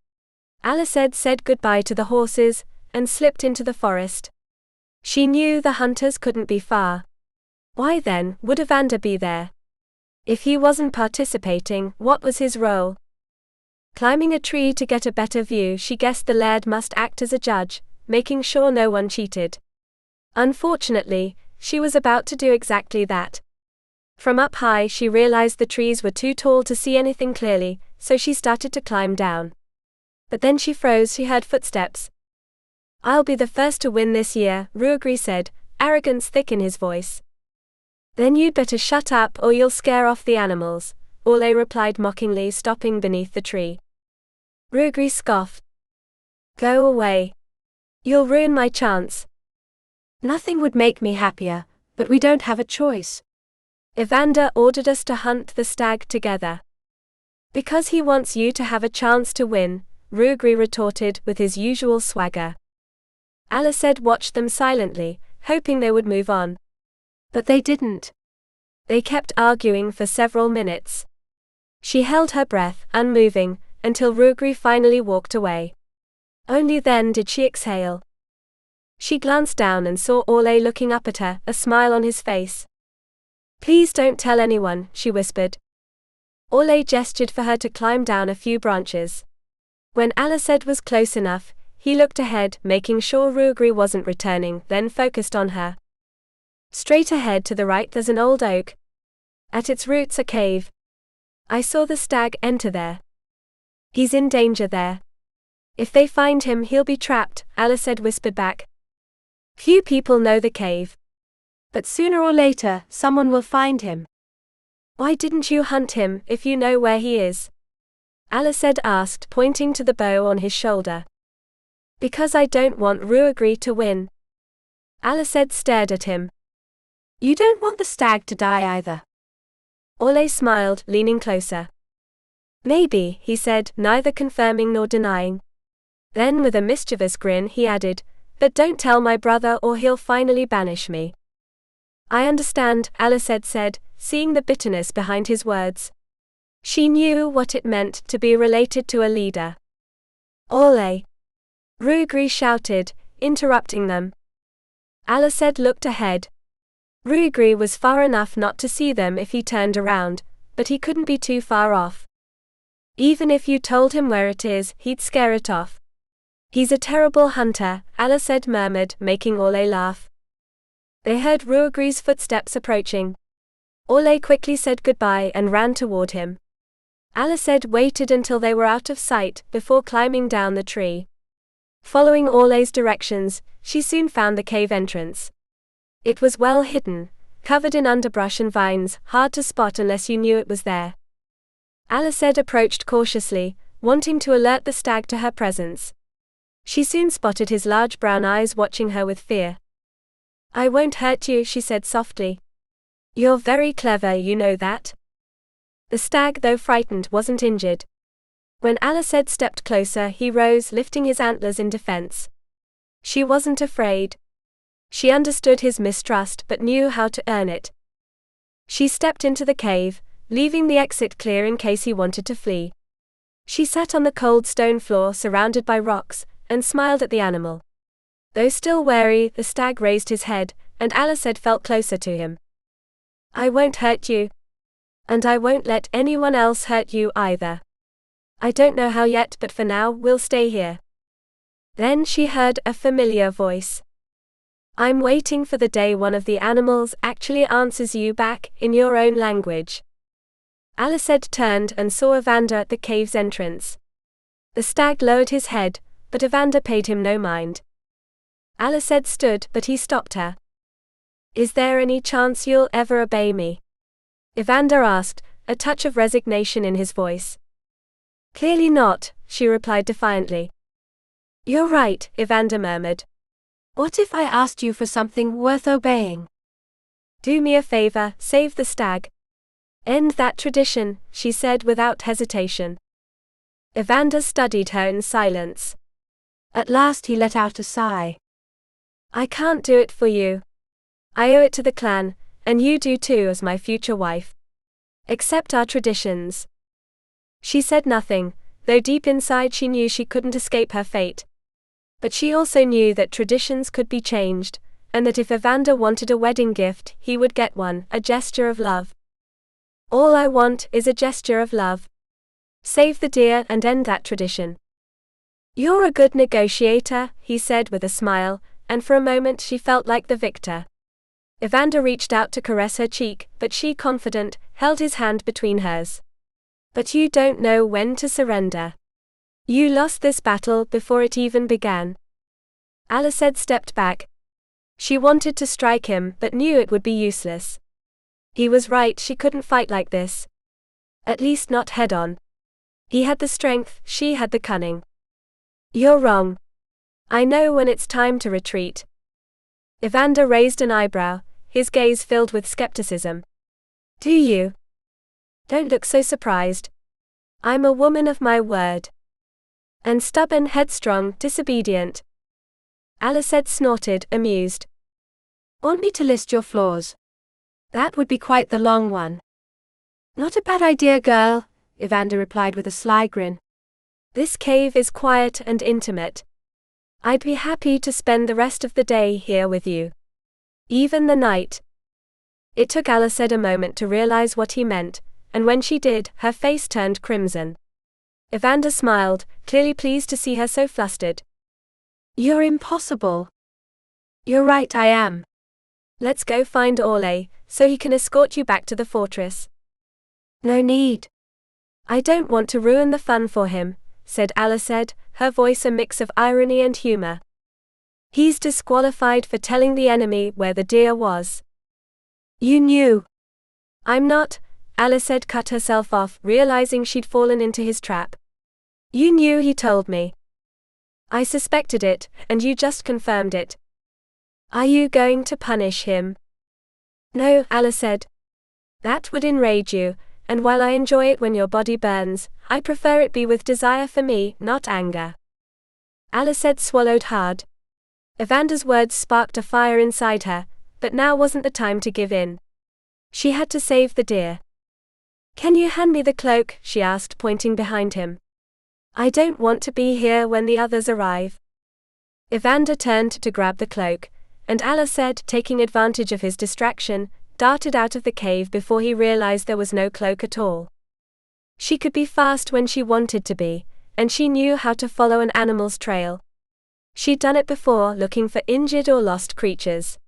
Ealasaid said goodbye to the horses and slipped into the forest. She knew the hunters couldn't be far. Why then would Evander be there? If he wasn't participating, what was his role? Climbing a tree to get a better view, she guessed the laird must act as a judge, making sure no one cheated. Unfortunately, she was about to do exactly that. From up high she realized the trees were too tall to see anything clearly, so she started to climb down. But then she froze. She heard footsteps. "I'll be the first to win this year," Ruagri said, arrogance thick in his voice. "Then you'd better shut up or you'll scare off the animals," Orlais replied mockingly, stopping beneath the tree. Ruagri scoffed. "Go away. You'll ruin my chance." "Nothing would make me happier, but we don't have a choice. Evander ordered us to hunt the stag together. Because he wants you to have a chance to win," Ruagri retorted with his usual swagger. Ealasaid watched them silently, hoping they would move on. But they didn't. They kept arguing for several minutes. She held her breath, unmoving, until Ruagri finally walked away. Only then did she exhale. She glanced down and saw Orlais looking up at her, a smile on his face. "Please don't tell anyone," she whispered. Orlais gestured for her to climb down a few branches. When Ealasaid was close enough, he looked ahead, making sure Ruagri wasn't returning, then focused on her. "Straight ahead to the right there's an old oak. At its roots a cave. I saw the stag enter there. He's in danger there. If they find him he'll be trapped," Ealasaid whispered back. "Few people know the cave. But sooner or later, someone will find him." "Why didn't you hunt him if you know where he is?" Ealasaid asked, pointing to the bow on his shoulder. "Because I don't want Ruagri to win." Ealasaid stared at him. "You don't want the stag to die either." Orlais smiled, leaning closer. "Maybe," he said, neither confirming nor denying. Then with a mischievous grin he added, "But don't tell my brother or he'll finally banish me." "I understand," Ealasaid said, seeing the bitterness behind his words. She knew what it meant to be related to a leader. "Orlais!" Ruagri shouted, interrupting them. Ealasaid looked ahead. Ruagri was far enough not to see them if he turned around, but he couldn't be too far off. "Even if you told him where it is, he'd scare it off. He's a terrible hunter," Ealasaid murmured, making Orlais laugh. They heard Ruagri's footsteps approaching. Orlais quickly said goodbye and ran toward him. Ealasaid waited until they were out of sight before climbing down the tree. Following Orlais's directions, she soon found the cave entrance. It was well hidden, covered in underbrush and vines, hard to spot unless you knew it was there. Ealasaid approached cautiously, wanting to alert the stag to her presence. She soon spotted his large brown eyes watching her with fear. "I won't hurt you," she said softly. "You're very clever, you know that." The stag, though frightened, wasn't injured. When Ealasaid stepped closer, he rose, lifting his antlers in defense. She wasn't afraid. She understood his mistrust but knew how to earn it. She stepped into the cave, leaving the exit clear in case he wanted to flee. She sat on the cold stone floor surrounded by rocks, and smiled at the animal. Though still wary, the stag raised his head, and Ealasaid felt closer to him. "I won't hurt you. And I won't let anyone else hurt you either. I don't know how yet, but for now, we'll stay here." Then she heard a familiar voice. "I'm waiting for the day one of the animals actually answers you back, in your own language." Ealasaid turned and saw Evander at the cave's entrance. The stag lowered his head, but Evander paid him no mind. Ealasaid stood, but he stopped her. "Is there any chance you'll ever obey me?" Evander asked, a touch of resignation in his voice. "Clearly not," she replied defiantly. "You're right," Evander murmured. What if I asked you for something worth obeying? "Do me a favor, save the stag. End that tradition," she said without hesitation. Evander studied her in silence. At last he let out a sigh. "I can't do it for you. I owe it to the clan, and you do too as my future wife. Accept our traditions." She said nothing, though deep inside she knew she couldn't escape her fate. But she also knew that traditions could be changed, and that if Evander wanted a wedding gift, he would get one, a gesture of love. "All I want is a gesture of love. Save the deer and end that tradition." "You're a good negotiator," he said with a smile, and for a moment she felt like the victor. Evander reached out to caress her cheek, but she, confident, held his hand between hers. "But you don't know when to surrender. You lost this battle before it even began." Ealasaid stepped back. She wanted to strike him, but knew it would be useless. He was right, she couldn't fight like this. At least not head-on. He had the strength, she had the cunning. "You're wrong. I know when it's time to retreat." Evander raised an eyebrow, his gaze filled with skepticism. "Do you? Don't look so surprised. I'm a woman of my word. And stubborn, headstrong, disobedient." Ealasaid snorted, amused. Want me to list your flaws? That would be quite the long one. Not a bad idea, girl, Evander replied with a sly grin. "This cave is quiet and intimate. I'd be happy to spend the rest of the day here with you. Even the night." It took Ealasaid a moment to realize what he meant, and when she did, her face turned crimson. Evander smiled, clearly pleased to see her so flustered. "You're impossible." "You're right, I am. Let's go find Orlais, so he can escort you back to the fortress." "No need." "I don't want to ruin the fun for him," said Ealasaid, her voice a mix of irony and humor. "He's disqualified for telling the enemy where the deer was." "You knew." "I'm not," Ealasaid cut herself off, realizing she'd fallen into his trap. "You knew, he told me. I suspected it, and you just confirmed it. Are you going to punish him?" "No," Ealasaid. "That would enrage you, and while I enjoy it when your body burns, I prefer it be with desire for me, not anger." Ealasaid swallowed hard. Evander's words sparked a fire inside her, but now wasn't the time to give in. She had to save the deer. "Can you hand me the cloak?" she asked, pointing behind him. "I don't want to be here when the others arrive." Evander turned to grab the cloak, and Ealasaid, taking advantage of his distraction, darted out of the cave before he realized there was no cloak at all. She could be fast when she wanted to be, and she knew how to follow an animal's trail. She'd done it before, looking for injured or lost creatures.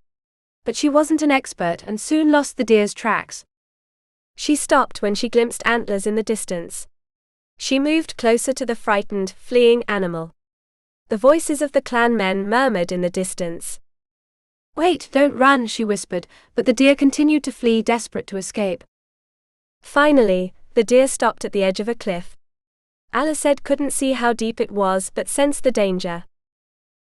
But she wasn't an expert and soon lost the deer's tracks. She stopped when she glimpsed antlers in the distance. She moved closer to the frightened, fleeing animal. The voices of the clan men murmured in the distance. "Wait, don't run," she whispered, but the deer continued to flee, desperate to escape. Finally, the deer stopped at the edge of a cliff. Ealasaid couldn't see how deep it was but sensed the danger.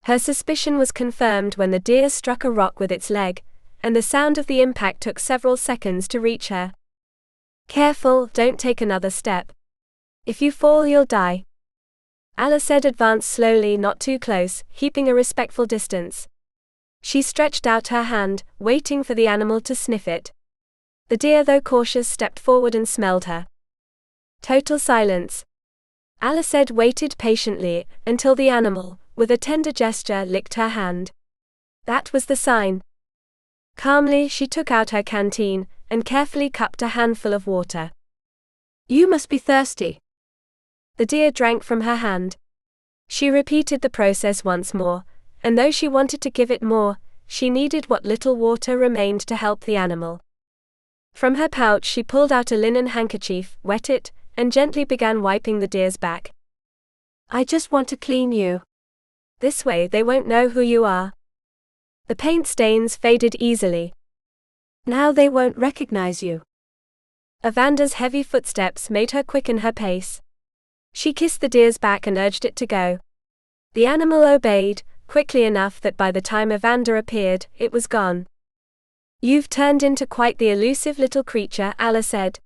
Her suspicion was confirmed when the deer struck a rock with its leg, and the sound of the impact took several seconds to reach her. "Careful, don't take another step. If you fall, you'll die. Ealasaid advanced slowly, not too close, keeping a respectful distance. She stretched out her hand, waiting for the animal to sniff it. The deer, though cautious, stepped forward and smelled her. Total silence. Ealasaid waited patiently until the animal, with a tender gesture, licked her hand. That was the sign. Calmly, she took out her canteen and carefully cupped a handful of water. You must be thirsty. The deer drank from her hand. She repeated the process once more, and though she wanted to give it more, she needed what little water remained to help the animal. From her pouch she pulled out a linen handkerchief, wet it, and gently began wiping the deer's back. I just want to clean you. This way they won't know who you are. The paint stains faded easily. Now they won't recognize you. Evander's heavy footsteps made her quicken her pace. She kissed the deer's back and urged it to go. The animal obeyed, quickly enough that by the time Evander appeared, it was gone. You've turned into quite the elusive little creature, Ealasaid.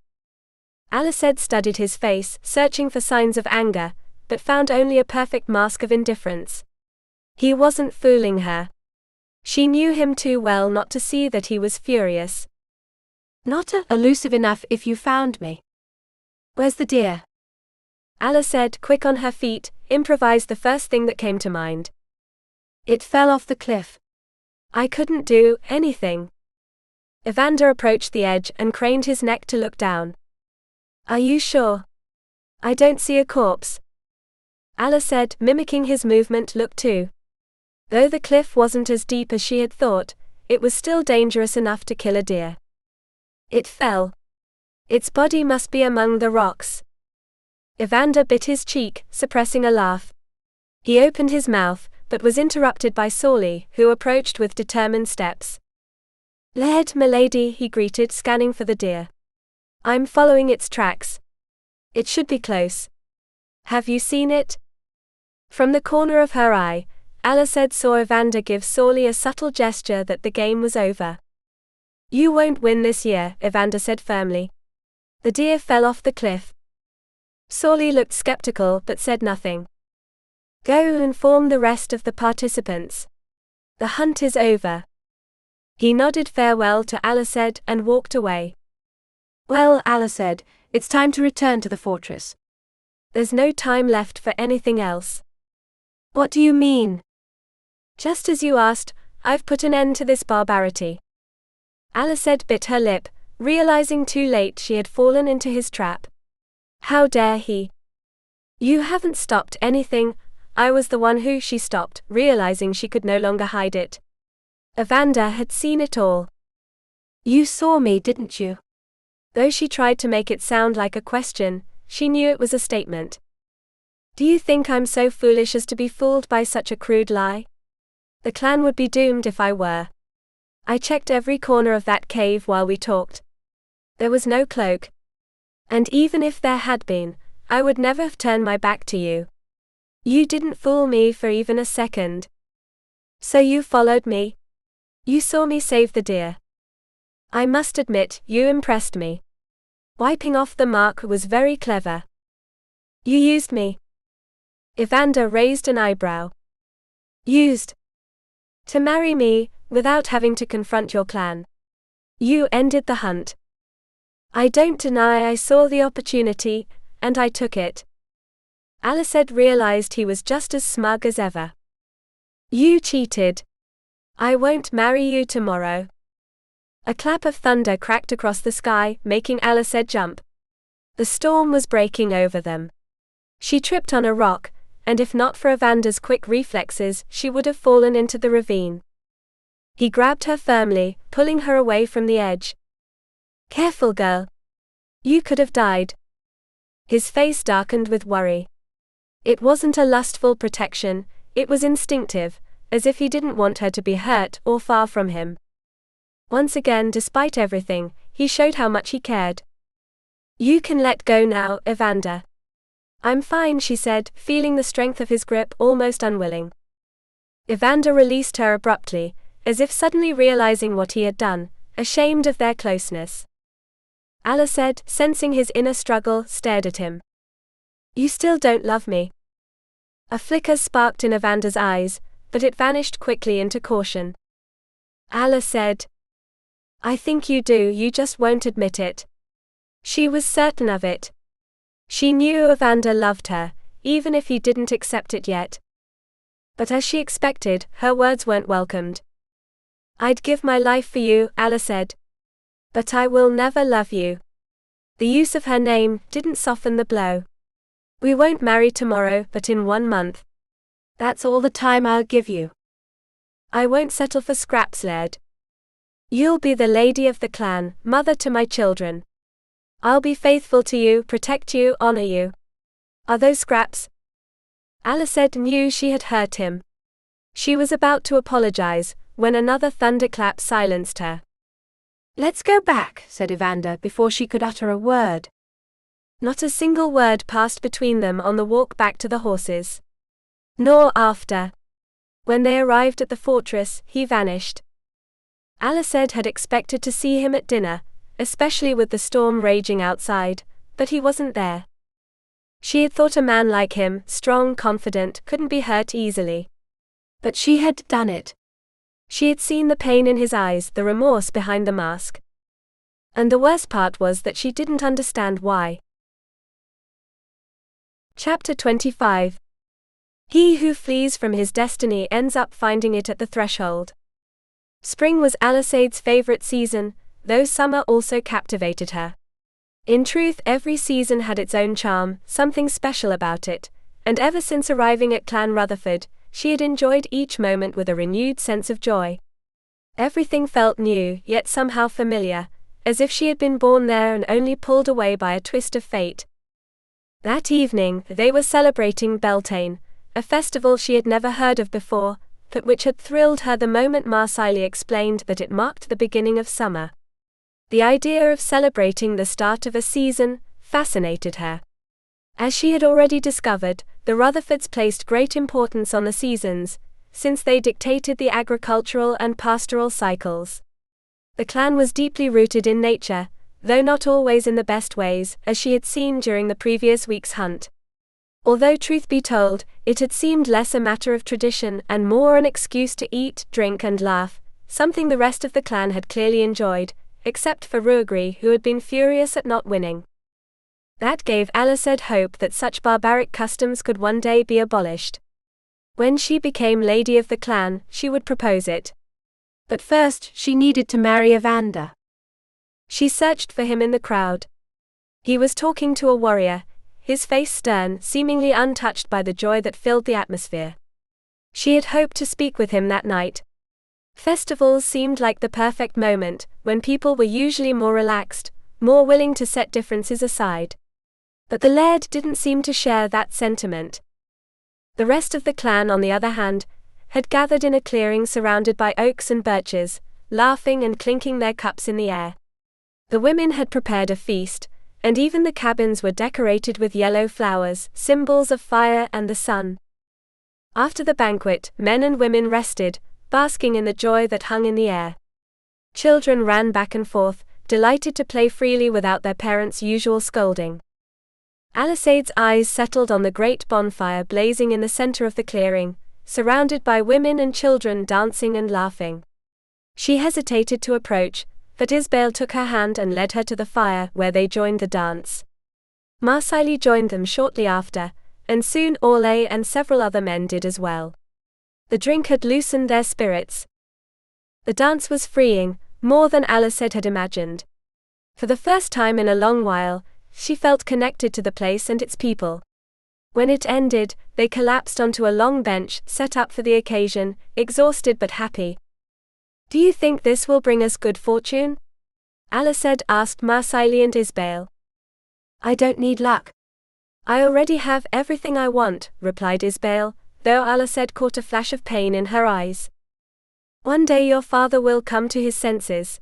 Ealasaid studied his face, searching for signs of anger, but found only a perfect mask of indifference. He wasn't fooling her. She knew him too well not to see that he was furious. Not elusive enough if you found me. Where's the deer? Ealasaid, quick on her feet, improvised the first thing that came to mind. It fell off the cliff. I couldn't do anything. Evander approached the edge and craned his neck to look down. Are you sure? I don't see a corpse. Ealasaid, mimicking his movement, looked too. Though the cliff wasn't as deep as she had thought, it was still dangerous enough to kill a deer. It fell. Its body must be among the rocks. Evander bit his cheek, suppressing a laugh. He opened his mouth, but was interrupted by Sorley, who approached with determined steps. Laird, milady, he greeted, scanning for the deer. I'm following its tracks. It should be close. Have you seen it? From the corner of her eye, Ealasaid saw Evander give Sorley a subtle gesture that the game was over. You won't win this year, Evander said firmly. The deer fell off the cliff. Sorley looked skeptical but said nothing. Go inform the rest of the participants. The hunt is over. He nodded farewell to Ealasaid and walked away. Well, Ealasaid, it's time to return to the fortress. There's no time left for anything else. What do you mean? Just as you asked, I've put an end to this barbarity. Ealasaid bit her lip, realizing too late she had fallen into his trap. How dare he? You haven't stopped anything. I was the one who, she stopped, realizing she could no longer hide it. Evander had seen it all. You saw me, didn't you? Though she tried to make it sound like a question, she knew it was a statement. Do you think I'm so foolish as to be fooled by such a crude lie? The clan would be doomed if I were. I checked every corner of that cave while we talked. There was no cloak. And even if there had been, I would never have turned my back to you. You didn't fool me for even a second. So you followed me? You saw me save the deer. I must admit, you impressed me. Wiping off the mark was very clever. You used me. Evander raised an eyebrow. Used? To marry me, without having to confront your clan. You ended the hunt. I don't deny I saw the opportunity, and I took it. Ealasaid realized he was just as smug as ever. You cheated. I won't marry you tomorrow. A clap of thunder cracked across the sky, making Ealasaid jump. The storm was breaking over them. She tripped on a rock, and if not for Evander's quick reflexes, she would have fallen into the ravine. He grabbed her firmly, pulling her away from the edge. Careful, girl. You could have died. His face darkened with worry. It wasn't a lustful protection, it was instinctive, as if he didn't want her to be hurt or far from him. Once again, despite everything, he showed how much he cared. You can let go now, Evander. I'm fine, she said, feeling the strength of his grip, almost unwilling. Evander released her abruptly, as if suddenly realizing what he had done, ashamed of their closeness. Ealasaid, sensing his inner struggle, stared at him. You still don't love me. A flicker sparked in Evander's eyes, but it vanished quickly into caution. Ealasaid, I think you do, you just won't admit it. She was certain of it. She knew Evander loved her, even if he didn't accept it yet. But as she expected, her words weren't welcomed. I'd give my life for you, Ealasaid. But I will never love you. The use of her name didn't soften the blow. We won't marry tomorrow, but in 1 month. That's all the time I'll give you. I won't settle for scraps, laird. You'll be the lady of the clan, mother to my children. I'll be faithful to you, protect you, honor you. Are those scraps? Ealasaid knew she had hurt him. She was about to apologize, when another thunderclap silenced her. Let's go back, said Evander before she could utter a word. Not a single word passed between them on the walk back to the horses. Nor after. When they arrived at the fortress, he vanished. Ealasaid had expected to see him at dinner, especially with the storm raging outside, but he wasn't there. She had thought a man like him, strong, confident, couldn't be hurt easily. But she had done it. She had seen the pain in his eyes, the remorse behind the mask. And the worst part was that she didn't understand why. Chapter 25. He who flees from his destiny ends up finding it at the threshold. Spring was Ealasaid's favorite season, though summer also captivated her. In truth, every season had its own charm, something special about it, and ever since arriving at Clan Rutherford, she had enjoyed each moment with a renewed sense of joy. Everything felt new, yet somehow familiar, as if she had been born there and only pulled away by a twist of fate. That evening, they were celebrating Beltane, a festival she had never heard of before, but which had thrilled her the moment Marsili explained that it marked the beginning of summer. The idea of celebrating the start of a season fascinated her. As she had already discovered, the Rutherfords placed great importance on the seasons, since they dictated the agricultural and pastoral cycles. The clan was deeply rooted in nature, though not always in the best ways, as she had seen during the previous week's hunt. Although truth be told, it had seemed less a matter of tradition and more an excuse to eat, drink and laugh, something the rest of the clan had clearly enjoyed, except for Ruagri, who had been furious at not winning. That gave Ealasaid hope that such barbaric customs could one day be abolished. When she became lady of the clan, she would propose it. But first, she needed to marry Evander. She searched for him in the crowd. He was talking to a warrior, his face stern, seemingly untouched by the joy that filled the atmosphere. She had hoped to speak with him that night. Festivals seemed like the perfect moment, when people were usually more relaxed, more willing to set differences aside. But the laird didn't seem to share that sentiment. The rest of the clan, on the other hand, had gathered in a clearing surrounded by oaks and birches, laughing and clinking their cups in the air. The women had prepared a feast, and even the cabins were decorated with yellow flowers, symbols of fire and the sun. After the banquet, men and women rested, basking in the joy that hung in the air. Children ran back and forth, delighted to play freely without their parents' usual scolding. Ealasaid's eyes settled on the great bonfire blazing in the center of the clearing, surrounded by women and children dancing and laughing. She hesitated to approach, but Isbale took her hand and led her to the fire, where they joined the dance. Marsili joined them shortly after, and soon Orlais and several other men did as well. The drink had loosened their spirits. The dance was freeing, more than Ealasaid had imagined. For the first time in a long while, she felt connected to the place and its people. When it ended, they collapsed onto a long bench set up for the occasion, exhausted but happy. "Do you think this will bring us good fortune?" Ealasaid asked Marsili and Isbale. "I don't need luck. I already have everything I want," replied Isbale, though Ealasaid caught a flash of pain in her eyes. "One day your father will come to his senses."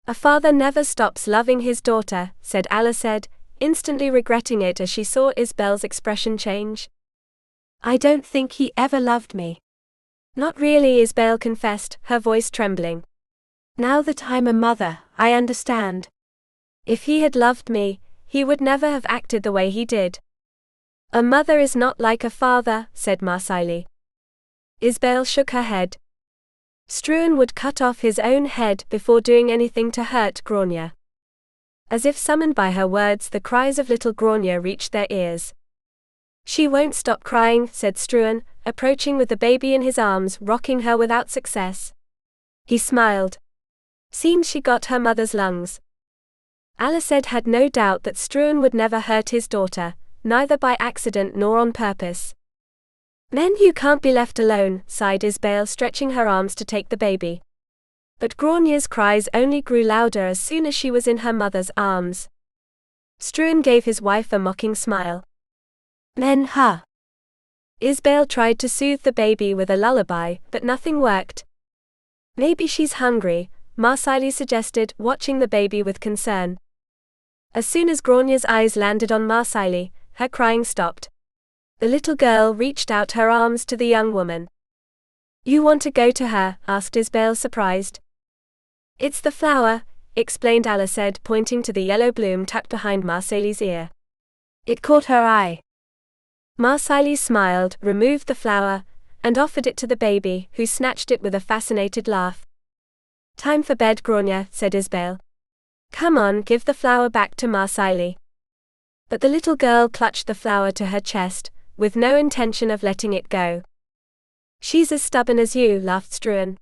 "A father never stops loving his daughter," said Ealasaid, instantly regretting it as she saw Isbale's expression change. "I don't think he ever loved me." "Not really," Isbale confessed, her voice trembling. "Now that I'm a mother, I understand. If he had loved me, he would never have acted the way he did." A mother is not like a father, said Marsaili. Isbel shook her head. Struan would cut off his own head before doing anything to hurt Grania. As if summoned by her words, the cries of little Grania reached their ears. She won't stop crying, said Struan, approaching with the baby in his arms, rocking her without success. He smiled. Seems she got her mother's lungs. Ealasaid had no doubt that Struan would never hurt his daughter, neither by accident nor on purpose. Men who can't be left alone, sighed Isbel, stretching her arms to take the baby. But Grania's cries only grew louder as soon as she was in her mother's arms. Struan gave his wife a mocking smile. Men, huh? Isbel tried to soothe the baby with a lullaby, but nothing worked. Maybe she's hungry, Marsaili suggested, watching the baby with concern. As soon as Grania's eyes landed on Marsaili, her crying stopped. The little girl reached out her arms to the young woman. You want to go to her? Asked Isbel, surprised. It's the flower, explained Ealasaid, pointing to the yellow bloom tucked behind Marsaili's ear. It caught her eye. Marsaili smiled, removed the flower, and offered it to the baby, who snatched it with a fascinated laugh. Time for bed, Grania, said Isbel. Come on, give the flower back to Marsaili. But the little girl clutched the flower to her chest, with no intention of letting it go. She's as stubborn as you, laughed Struan.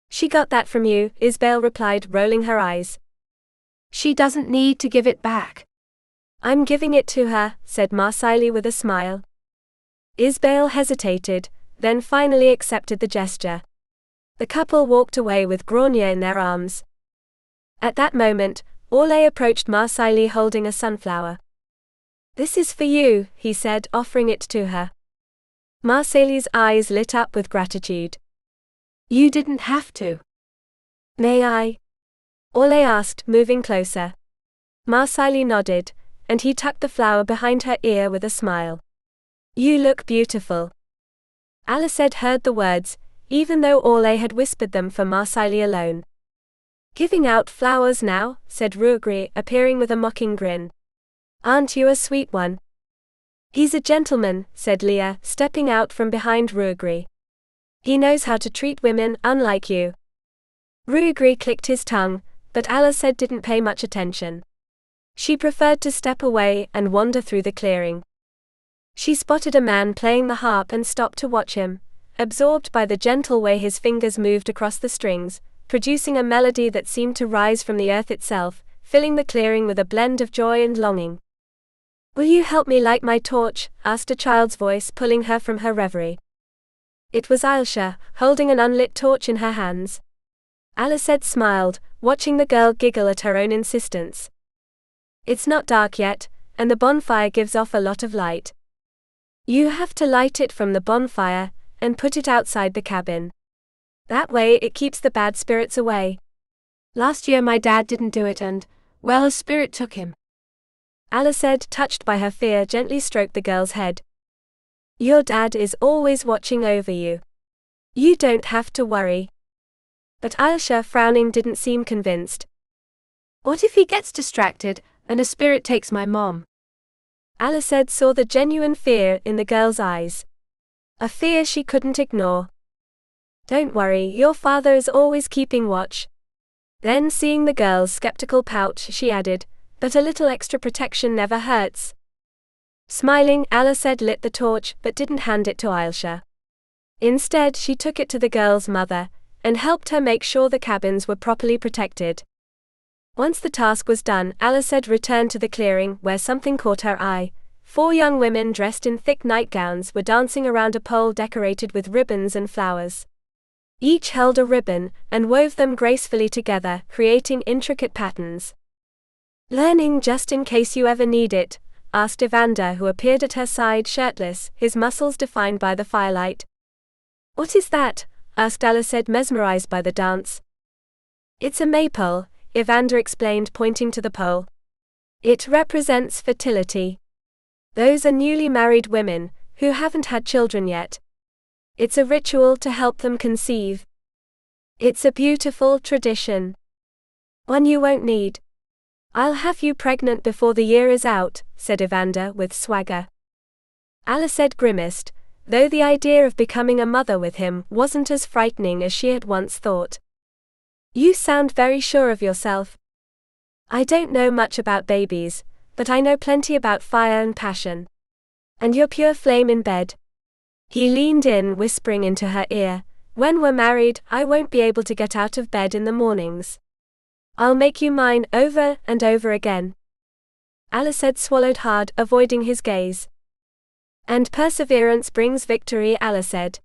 She got that from you, Isbel replied, rolling her eyes. She doesn't need to give it back. I'm giving it to her, said Marsaili with a smile. Isbel hesitated, then finally accepted the gesture. The couple walked away with Grania in their arms. At that moment, Orlais approached Marsaili holding a sunflower. This is for you, he said, offering it to her. Marsaili's eyes lit up with gratitude. You didn't have to. May I? Orlais asked, moving closer. Marsaili nodded, and he tucked the flower behind her ear with a smile. You look beautiful. Ealasaid heard the words, even though Orlais had whispered them for Marsaili alone. Giving out flowers now, said Ruagri, appearing with a mocking grin. Aren't you a sweet one? He's a gentleman, said Leah, stepping out from behind Ruagri. He knows how to treat women, unlike you. Ruagri clicked his tongue, but Ealasaid didn't pay much attention. She preferred to step away and wander through the clearing. She spotted a man playing the harp and stopped to watch him, absorbed by the gentle way his fingers moved across the strings, producing a melody that seemed to rise from the earth itself, filling the clearing with a blend of joy and longing. Will you help me light my torch? Asked a child's voice, pulling her from her reverie. It was Ailsa, holding an unlit torch in her hands. Ealasaid smiled, watching the girl giggle at her own insistence. It's not dark yet, and the bonfire gives off a lot of light. You have to light it from the bonfire, and put it outside the cabin. That way it keeps the bad spirits away. Last year my dad didn't do it and, well, a spirit took him. Ealasaid, touched by her fear, gently stroked the girl's head. Your dad is always watching over you. You don't have to worry. But Ailsa, frowning, didn't seem convinced. What if he gets distracted, and a spirit takes my mom? Ealasaid saw the genuine fear in the girl's eyes. A fear she couldn't ignore. Don't worry, your father is always keeping watch. Then, seeing the girl's skeptical pout, she added, but a little extra protection never hurts. Smiling, Ealasaid lit the torch but didn't hand it to Ailsa. Instead, she took it to the girl's mother, and helped her make sure the cabins were properly protected. Once the task was done, Ealasaid returned to the clearing, where something caught her eye. 4 young women dressed in thick nightgowns were dancing around a pole decorated with ribbons and flowers. Each held a ribbon, and wove them gracefully together, creating intricate patterns. Learning just in case you ever need it? Asked Evander, who appeared at her side shirtless, his muscles defined by the firelight. What is that? Asked Ealasaid, mesmerized by the dance. It's a maypole, Evander explained, pointing to the pole. It represents fertility. Those are newly married women, who haven't had children yet. It's a ritual to help them conceive. It's a beautiful tradition. One you won't need. I'll have you pregnant before the year is out, said Evander with swagger. Ealasaid grimaced, though the idea of becoming a mother with him wasn't as frightening as she had once thought. You sound very sure of yourself. I don't know much about babies, but I know plenty about fire and passion. And you're pure flame in bed. He leaned in, whispering into her ear, when we're married, I won't be able to get out of bed in the mornings. I'll make you mine over and over again. Ealasaid swallowed hard, avoiding his gaze. And perseverance brings victory, Ealasaid.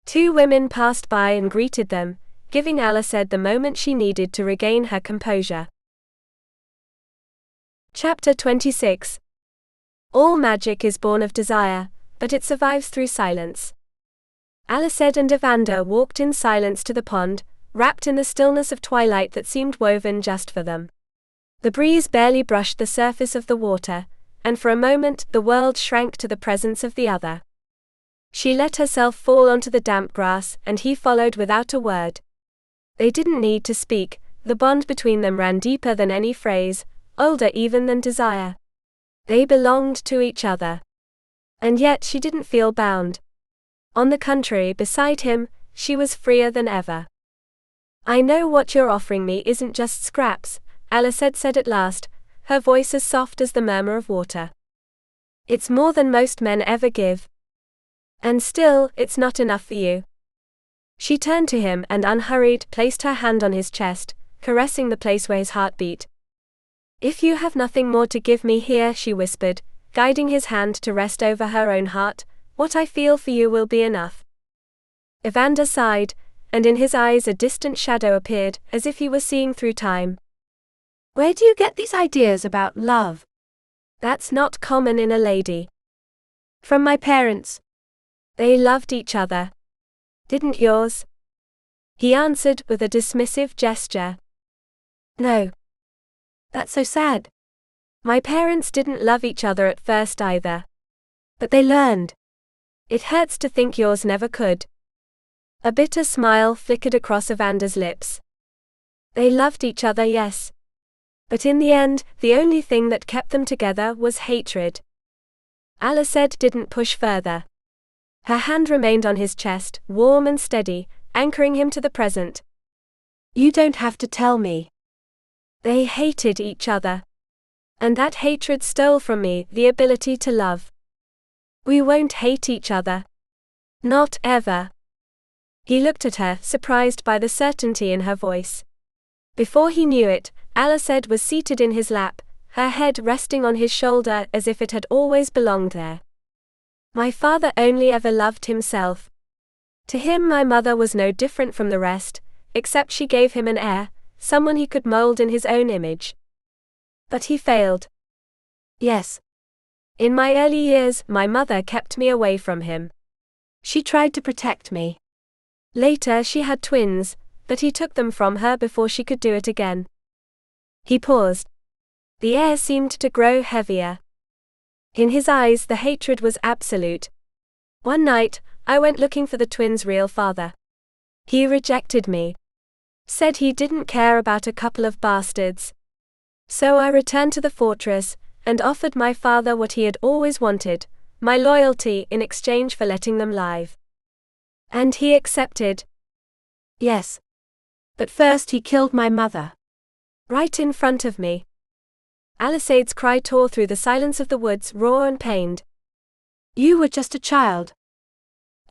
2 women passed by and greeted them, giving Ealasaid the moment she needed to regain her composure. Chapter 26. All magic is born of desire, but it survives through silence. Ealasaid and Evander walked in silence to the pond, wrapped in the stillness of twilight that seemed woven just for them. The breeze barely brushed the surface of the water, and for a moment the world shrank to the presence of the other. She let herself fall onto the damp grass, and he followed without a word. They didn't need to speak, the bond between them ran deeper than any phrase, older even than desire. They belonged to each other. And yet she didn't feel bound. On the contrary, beside him, she was freer than ever. I know what you're offering me isn't just scraps, Ealasaid said at last, her voice as soft as the murmur of water. It's more than most men ever give. And still, it's not enough for you. She turned to him and unhurried placed her hand on his chest, caressing the place where his heart beat. If you have nothing more to give me here, she whispered, guiding his hand to rest over her own heart, what I feel for you will be enough. Evander sighed, and in his eyes a distant shadow appeared, as if he were seeing through time. Where do you get these ideas about love? That's not common in a lady. From my parents. They loved each other. Didn't yours? He answered with a dismissive gesture. No. That's so sad. My parents didn't love each other at first either. But they learned. It hurts to think yours never could. A bitter smile flickered across Evander's lips. They loved each other, yes. But in the end, the only thing that kept them together was hatred. Ealasaid didn't push further. Her hand remained on his chest, warm and steady, anchoring him to the present. You don't have to tell me. They hated each other. And that hatred stole from me the ability to love. We won't hate each other. Not ever. He looked at her, surprised by the certainty in her voice. Before he knew it, Ealasaid was seated in his lap, her head resting on his shoulder as if it had always belonged there. My father only ever loved himself. To him my mother was no different from the rest, except she gave him an heir, someone he could mold in his own image. But he failed. Yes. In my early years, my mother kept me away from him. She tried to protect me. Later she had twins, but he took them from her before she could do it again. He paused. The air seemed to grow heavier. In his eyes the hatred was absolute. One night, I went looking for the twins' real father. He rejected me. Said he didn't care about a couple of bastards. So I returned to the fortress, and offered my father what he had always wanted, my loyalty in exchange for letting them live. And he accepted. Yes. But first he killed my mother. Right in front of me. Ealasaid's cry tore through the silence of the woods, raw and pained. You were just a child.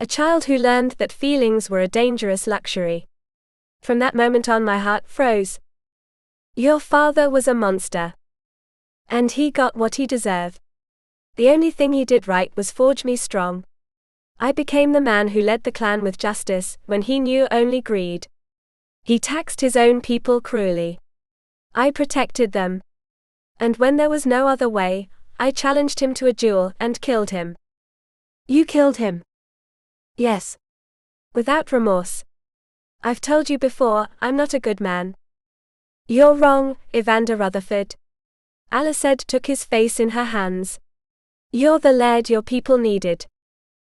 A child who learned that feelings were a dangerous luxury. From that moment on my heart froze. Your father was a monster. And he got what he deserved. The only thing he did right was forge me strong. I became the man who led the clan with justice, when he knew only greed. He taxed his own people cruelly. I protected them. And when there was no other way, I challenged him to a duel and killed him. You killed him? Yes. Without remorse. I've told you before, I'm not a good man. You're wrong, Evander Rutherford. Ealasaid took his face in her hands. You're the laird your people needed.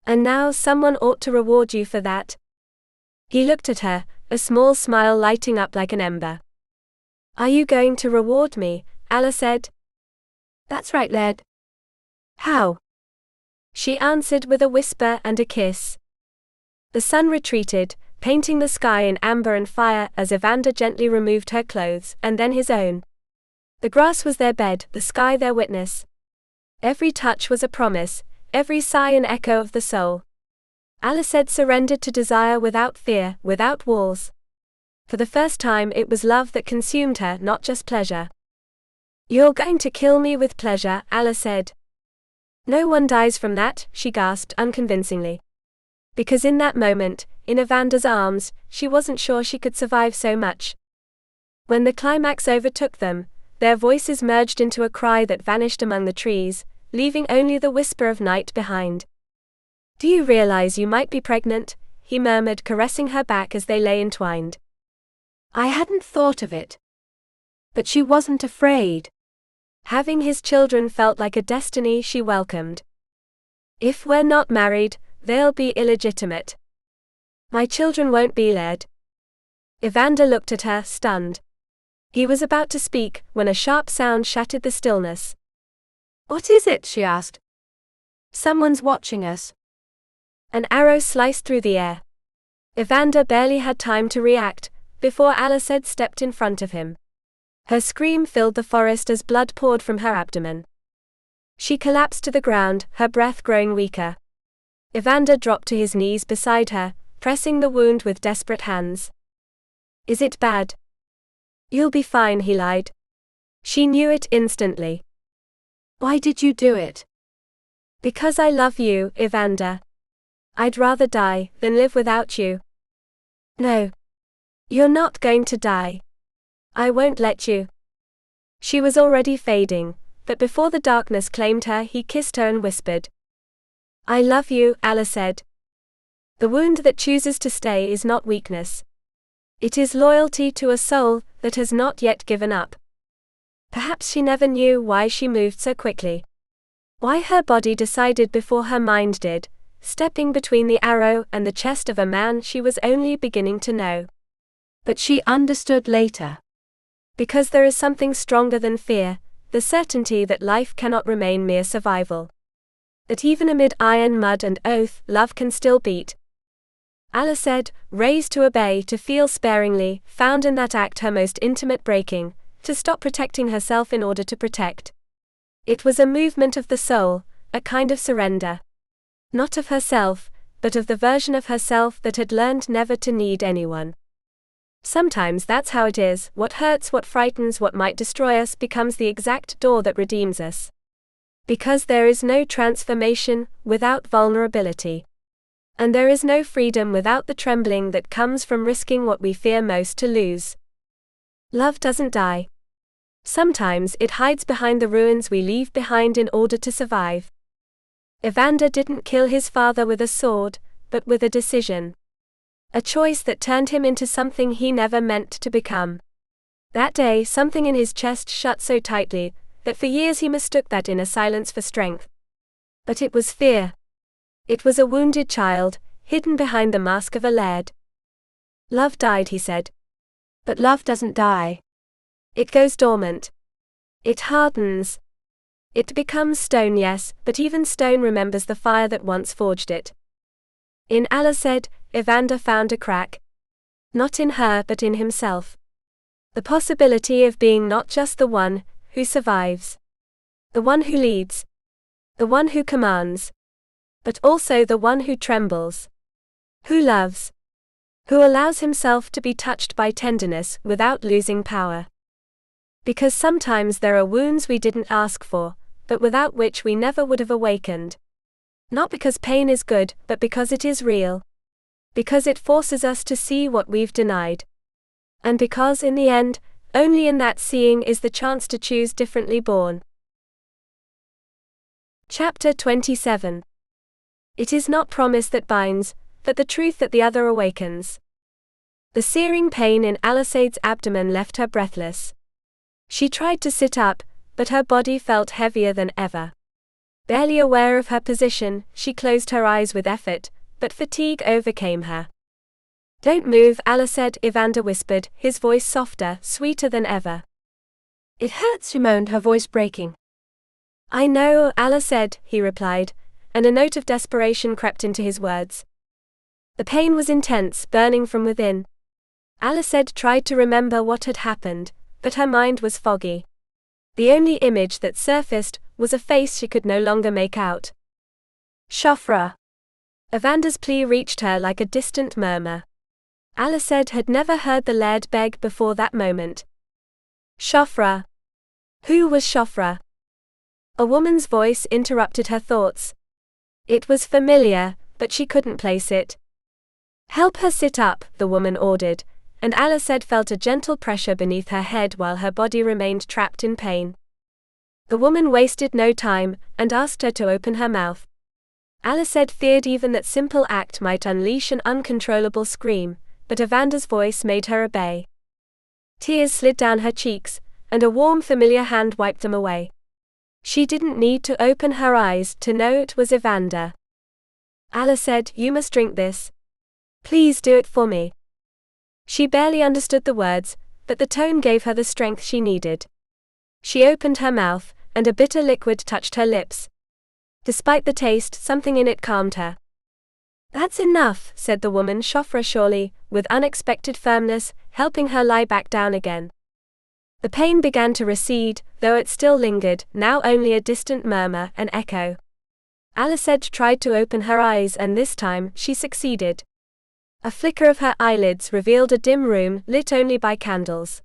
And now someone ought to reward you for that. He looked at her, a small smile lighting up like an ember. Are you going to reward me? Ealasaid. That's right, laird. How? she answered with a whisper and a kiss. The sun retreated, painting the sky in amber and fire as Evander gently removed her clothes, and then his own. The grass was their bed, the sky their witness. Every touch was a promise, every sigh an echo of the soul. Ealasaid surrendered to desire without fear, without walls. For the first time it was love that consumed her, not just pleasure. "You're going to kill me with pleasure," Ealasaid. "No one dies from that," she gasped unconvincingly. Because in that moment, in Evander's arms, she wasn't sure she could survive so much. When the climax overtook them, their voices merged into a cry that vanished among the trees, leaving only the whisper of night behind. "Do you realize you might be pregnant?" he murmured, caressing her back as they lay entwined. I hadn't thought of it. But she wasn't afraid. Having his children felt like a destiny she welcomed. "If we're not married, they'll be illegitimate. My children won't be laird." Evander looked at her, stunned. He was about to speak, when a sharp sound shattered the stillness. "What is it?" she asked. "Someone's watching us." An arrow sliced through the air. Evander barely had time to react, before Ealasaid stepped in front of him. Her scream filled the forest as blood poured from her abdomen. She collapsed to the ground, her breath growing weaker. Evander dropped to his knees beside her, pressing the wound with desperate hands. "Is it bad?" "You'll be fine," he lied. She knew it instantly. "Why did you do it?" "Because I love you, Evander. I'd rather die than live without you." "No. You're not going to die. I won't let you." She was already fading, but before the darkness claimed her he kissed her and whispered, "I love you," Ealasaid. "The wound that chooses to stay is not weakness. It is loyalty to a soul that has not yet given up." Perhaps she never knew why she moved so quickly. Why her body decided before her mind did, stepping between the arrow and the chest of a man she was only beginning to know. But she understood later. Because there is something stronger than fear, the certainty that life cannot remain mere survival. That even amid iron, mud and oath, love can still beat. Ealasaid, raised to obey, to feel sparingly, found in that act her most intimate breaking, to stop protecting herself in order to protect. It was a movement of the soul, a kind of surrender. Not of herself, but of the version of herself that had learned never to need anyone. Sometimes that's how it is, what hurts, what frightens, what might destroy us becomes the exact door that redeems us. Because there is no transformation without vulnerability. And there is no freedom without the trembling that comes from risking what we fear most to lose. Love doesn't die. Sometimes it hides behind the ruins we leave behind in order to survive. Evander didn't kill his father with a sword, but with a decision. A choice that turned him into something he never meant to become. That day something in his chest shut so tightly, that for years he mistook that inner silence for strength. But it was fear. It was a wounded child, hidden behind the mask of a laird. "Love died," he said. "But love doesn't die. It goes dormant. It hardens. It becomes stone, yes, but even stone remembers the fire that once forged it." In Ealasaid, Evander found a crack. Not in her but in himself. The possibility of being not just the one who survives. The one who leads. The one who commands. But also the one who trembles. Who loves. Who allows himself to be touched by tenderness without losing power. Because sometimes there are wounds we didn't ask for, but without which we never would have awakened. Not because pain is good, but because it is real. Because it forces us to see what we've denied. And because in the end, only in that seeing is the chance to choose differently born. Chapter 27. It is not promise that binds, but the truth that the other awakens. The searing pain in Ealasaid's abdomen left her breathless. She tried to sit up, but her body felt heavier than ever. Barely aware of her position, she closed her eyes with effort, but fatigue overcame her. "Don't move," Ealasaid, Evander whispered, his voice softer, sweeter than ever. "It hurts," she moaned, her voice breaking. "I know," Ealasaid, he replied, and a note of desperation crept into his words. The pain was intense, burning from within. Ealasaid tried to remember what had happened, but her mind was foggy. The only image that surfaced was a face she could no longer make out. Siofra. Evander's plea reached her like a distant murmur. Ealasaid had never heard the laird beg before that moment. Siofra. Who was Siofra? A woman's voice interrupted her thoughts. It was familiar, but she couldn't place it. Help her sit up, the woman ordered, and Ealasaid felt a gentle pressure beneath her head while her body remained trapped in pain. The woman wasted no time, and asked her to open her mouth. Ealasaid feared even that simple act might unleash an uncontrollable scream, but Evander's voice made her obey. Tears slid down her cheeks, and a warm familiar hand wiped them away. She didn't need to open her eyes to know it was Evander. Ealasaid, you must drink this. Please do it for me. She barely understood the words, but the tone gave her the strength she needed. She opened her mouth, and a bitter liquid touched her lips. Despite the taste, something in it calmed her. That's enough, said the woman Siofra surely, with unexpected firmness, helping her lie back down again. The pain began to recede, though it still lingered, now only a distant murmur, an echo. Ealasaid tried to open her eyes and this time, she succeeded. A flicker of her eyelids revealed a dim room lit only by candles.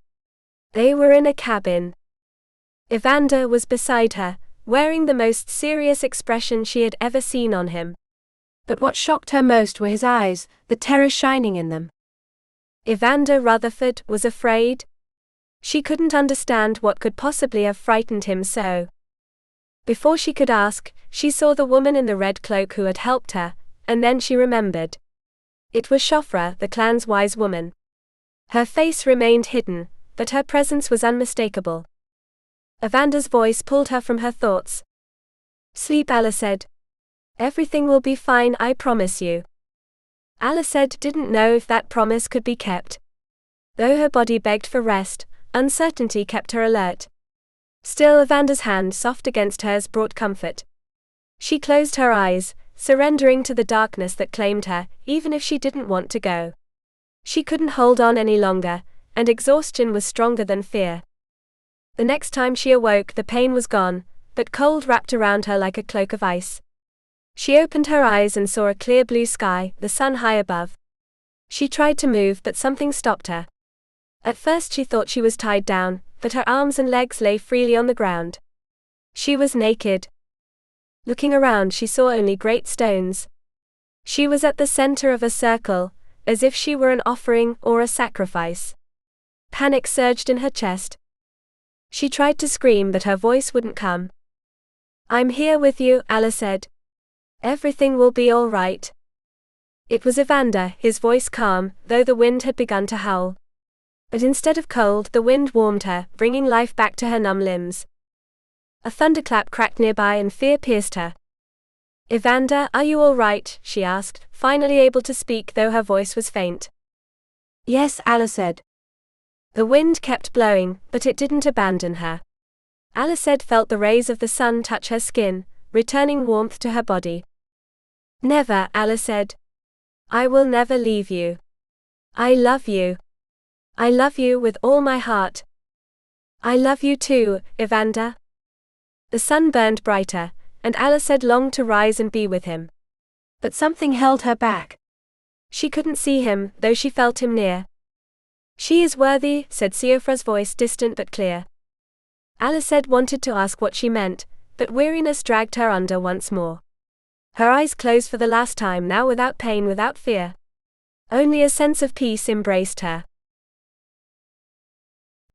They were in a cabin. Evander was beside her, wearing the most serious expression she had ever seen on him. But what shocked her most were his eyes, the terror shining in them. Evander Rutherford was afraid? She couldn't understand what could possibly have frightened him so. Before she could ask, she saw the woman in the red cloak who had helped her, and then she remembered. It was Siofra, the clan's wise woman. Her face remained hidden, but her presence was unmistakable. Evander's voice pulled her from her thoughts. Sleep, Ealasaid. Everything will be fine, I promise you. Ealasaid didn't know if that promise could be kept. Though her body begged for rest, uncertainty kept her alert. Still, Evander's hand soft against hers brought comfort. She closed her eyes, surrendering to the darkness that claimed her, even if she didn't want to go. She couldn't hold on any longer, and exhaustion was stronger than fear. The next time she awoke, the pain was gone, but cold wrapped around her like a cloak of ice. She opened her eyes and saw a clear blue sky, the sun high above. She tried to move, but something stopped her. At first she thought she was tied down, but her arms and legs lay freely on the ground. She was naked. Looking around, she saw only great stones. She was at the center of a circle, as if she were an offering or a sacrifice. Panic surged in her chest. She tried to scream, but her voice wouldn't come. I'm here with you, Ealasaid. Everything will be all right. It was Evander, his voice calm, though the wind had begun to howl. But instead of cold, the wind warmed her, bringing life back to her numb limbs. A thunderclap cracked nearby and fear pierced her. Evander, are you all right? She asked, finally able to speak though her voice was faint. Yes, Ealasaid. The wind kept blowing, but it didn't abandon her. Ealasaid felt the rays of the sun touch her skin, returning warmth to her body. Never, Ealasaid. I will never leave you. I love you. I love you with all my heart. I love you too, Evander. The sun burned brighter, and Ealasaid longed to rise and be with him. But something held her back. She couldn't see him, though she felt him near. She is worthy, said Siofra's voice, distant but clear. Ealasaid wanted to ask what she meant, but weariness dragged her under once more. Her eyes closed for the last time, now without pain, without fear. Only a sense of peace embraced her.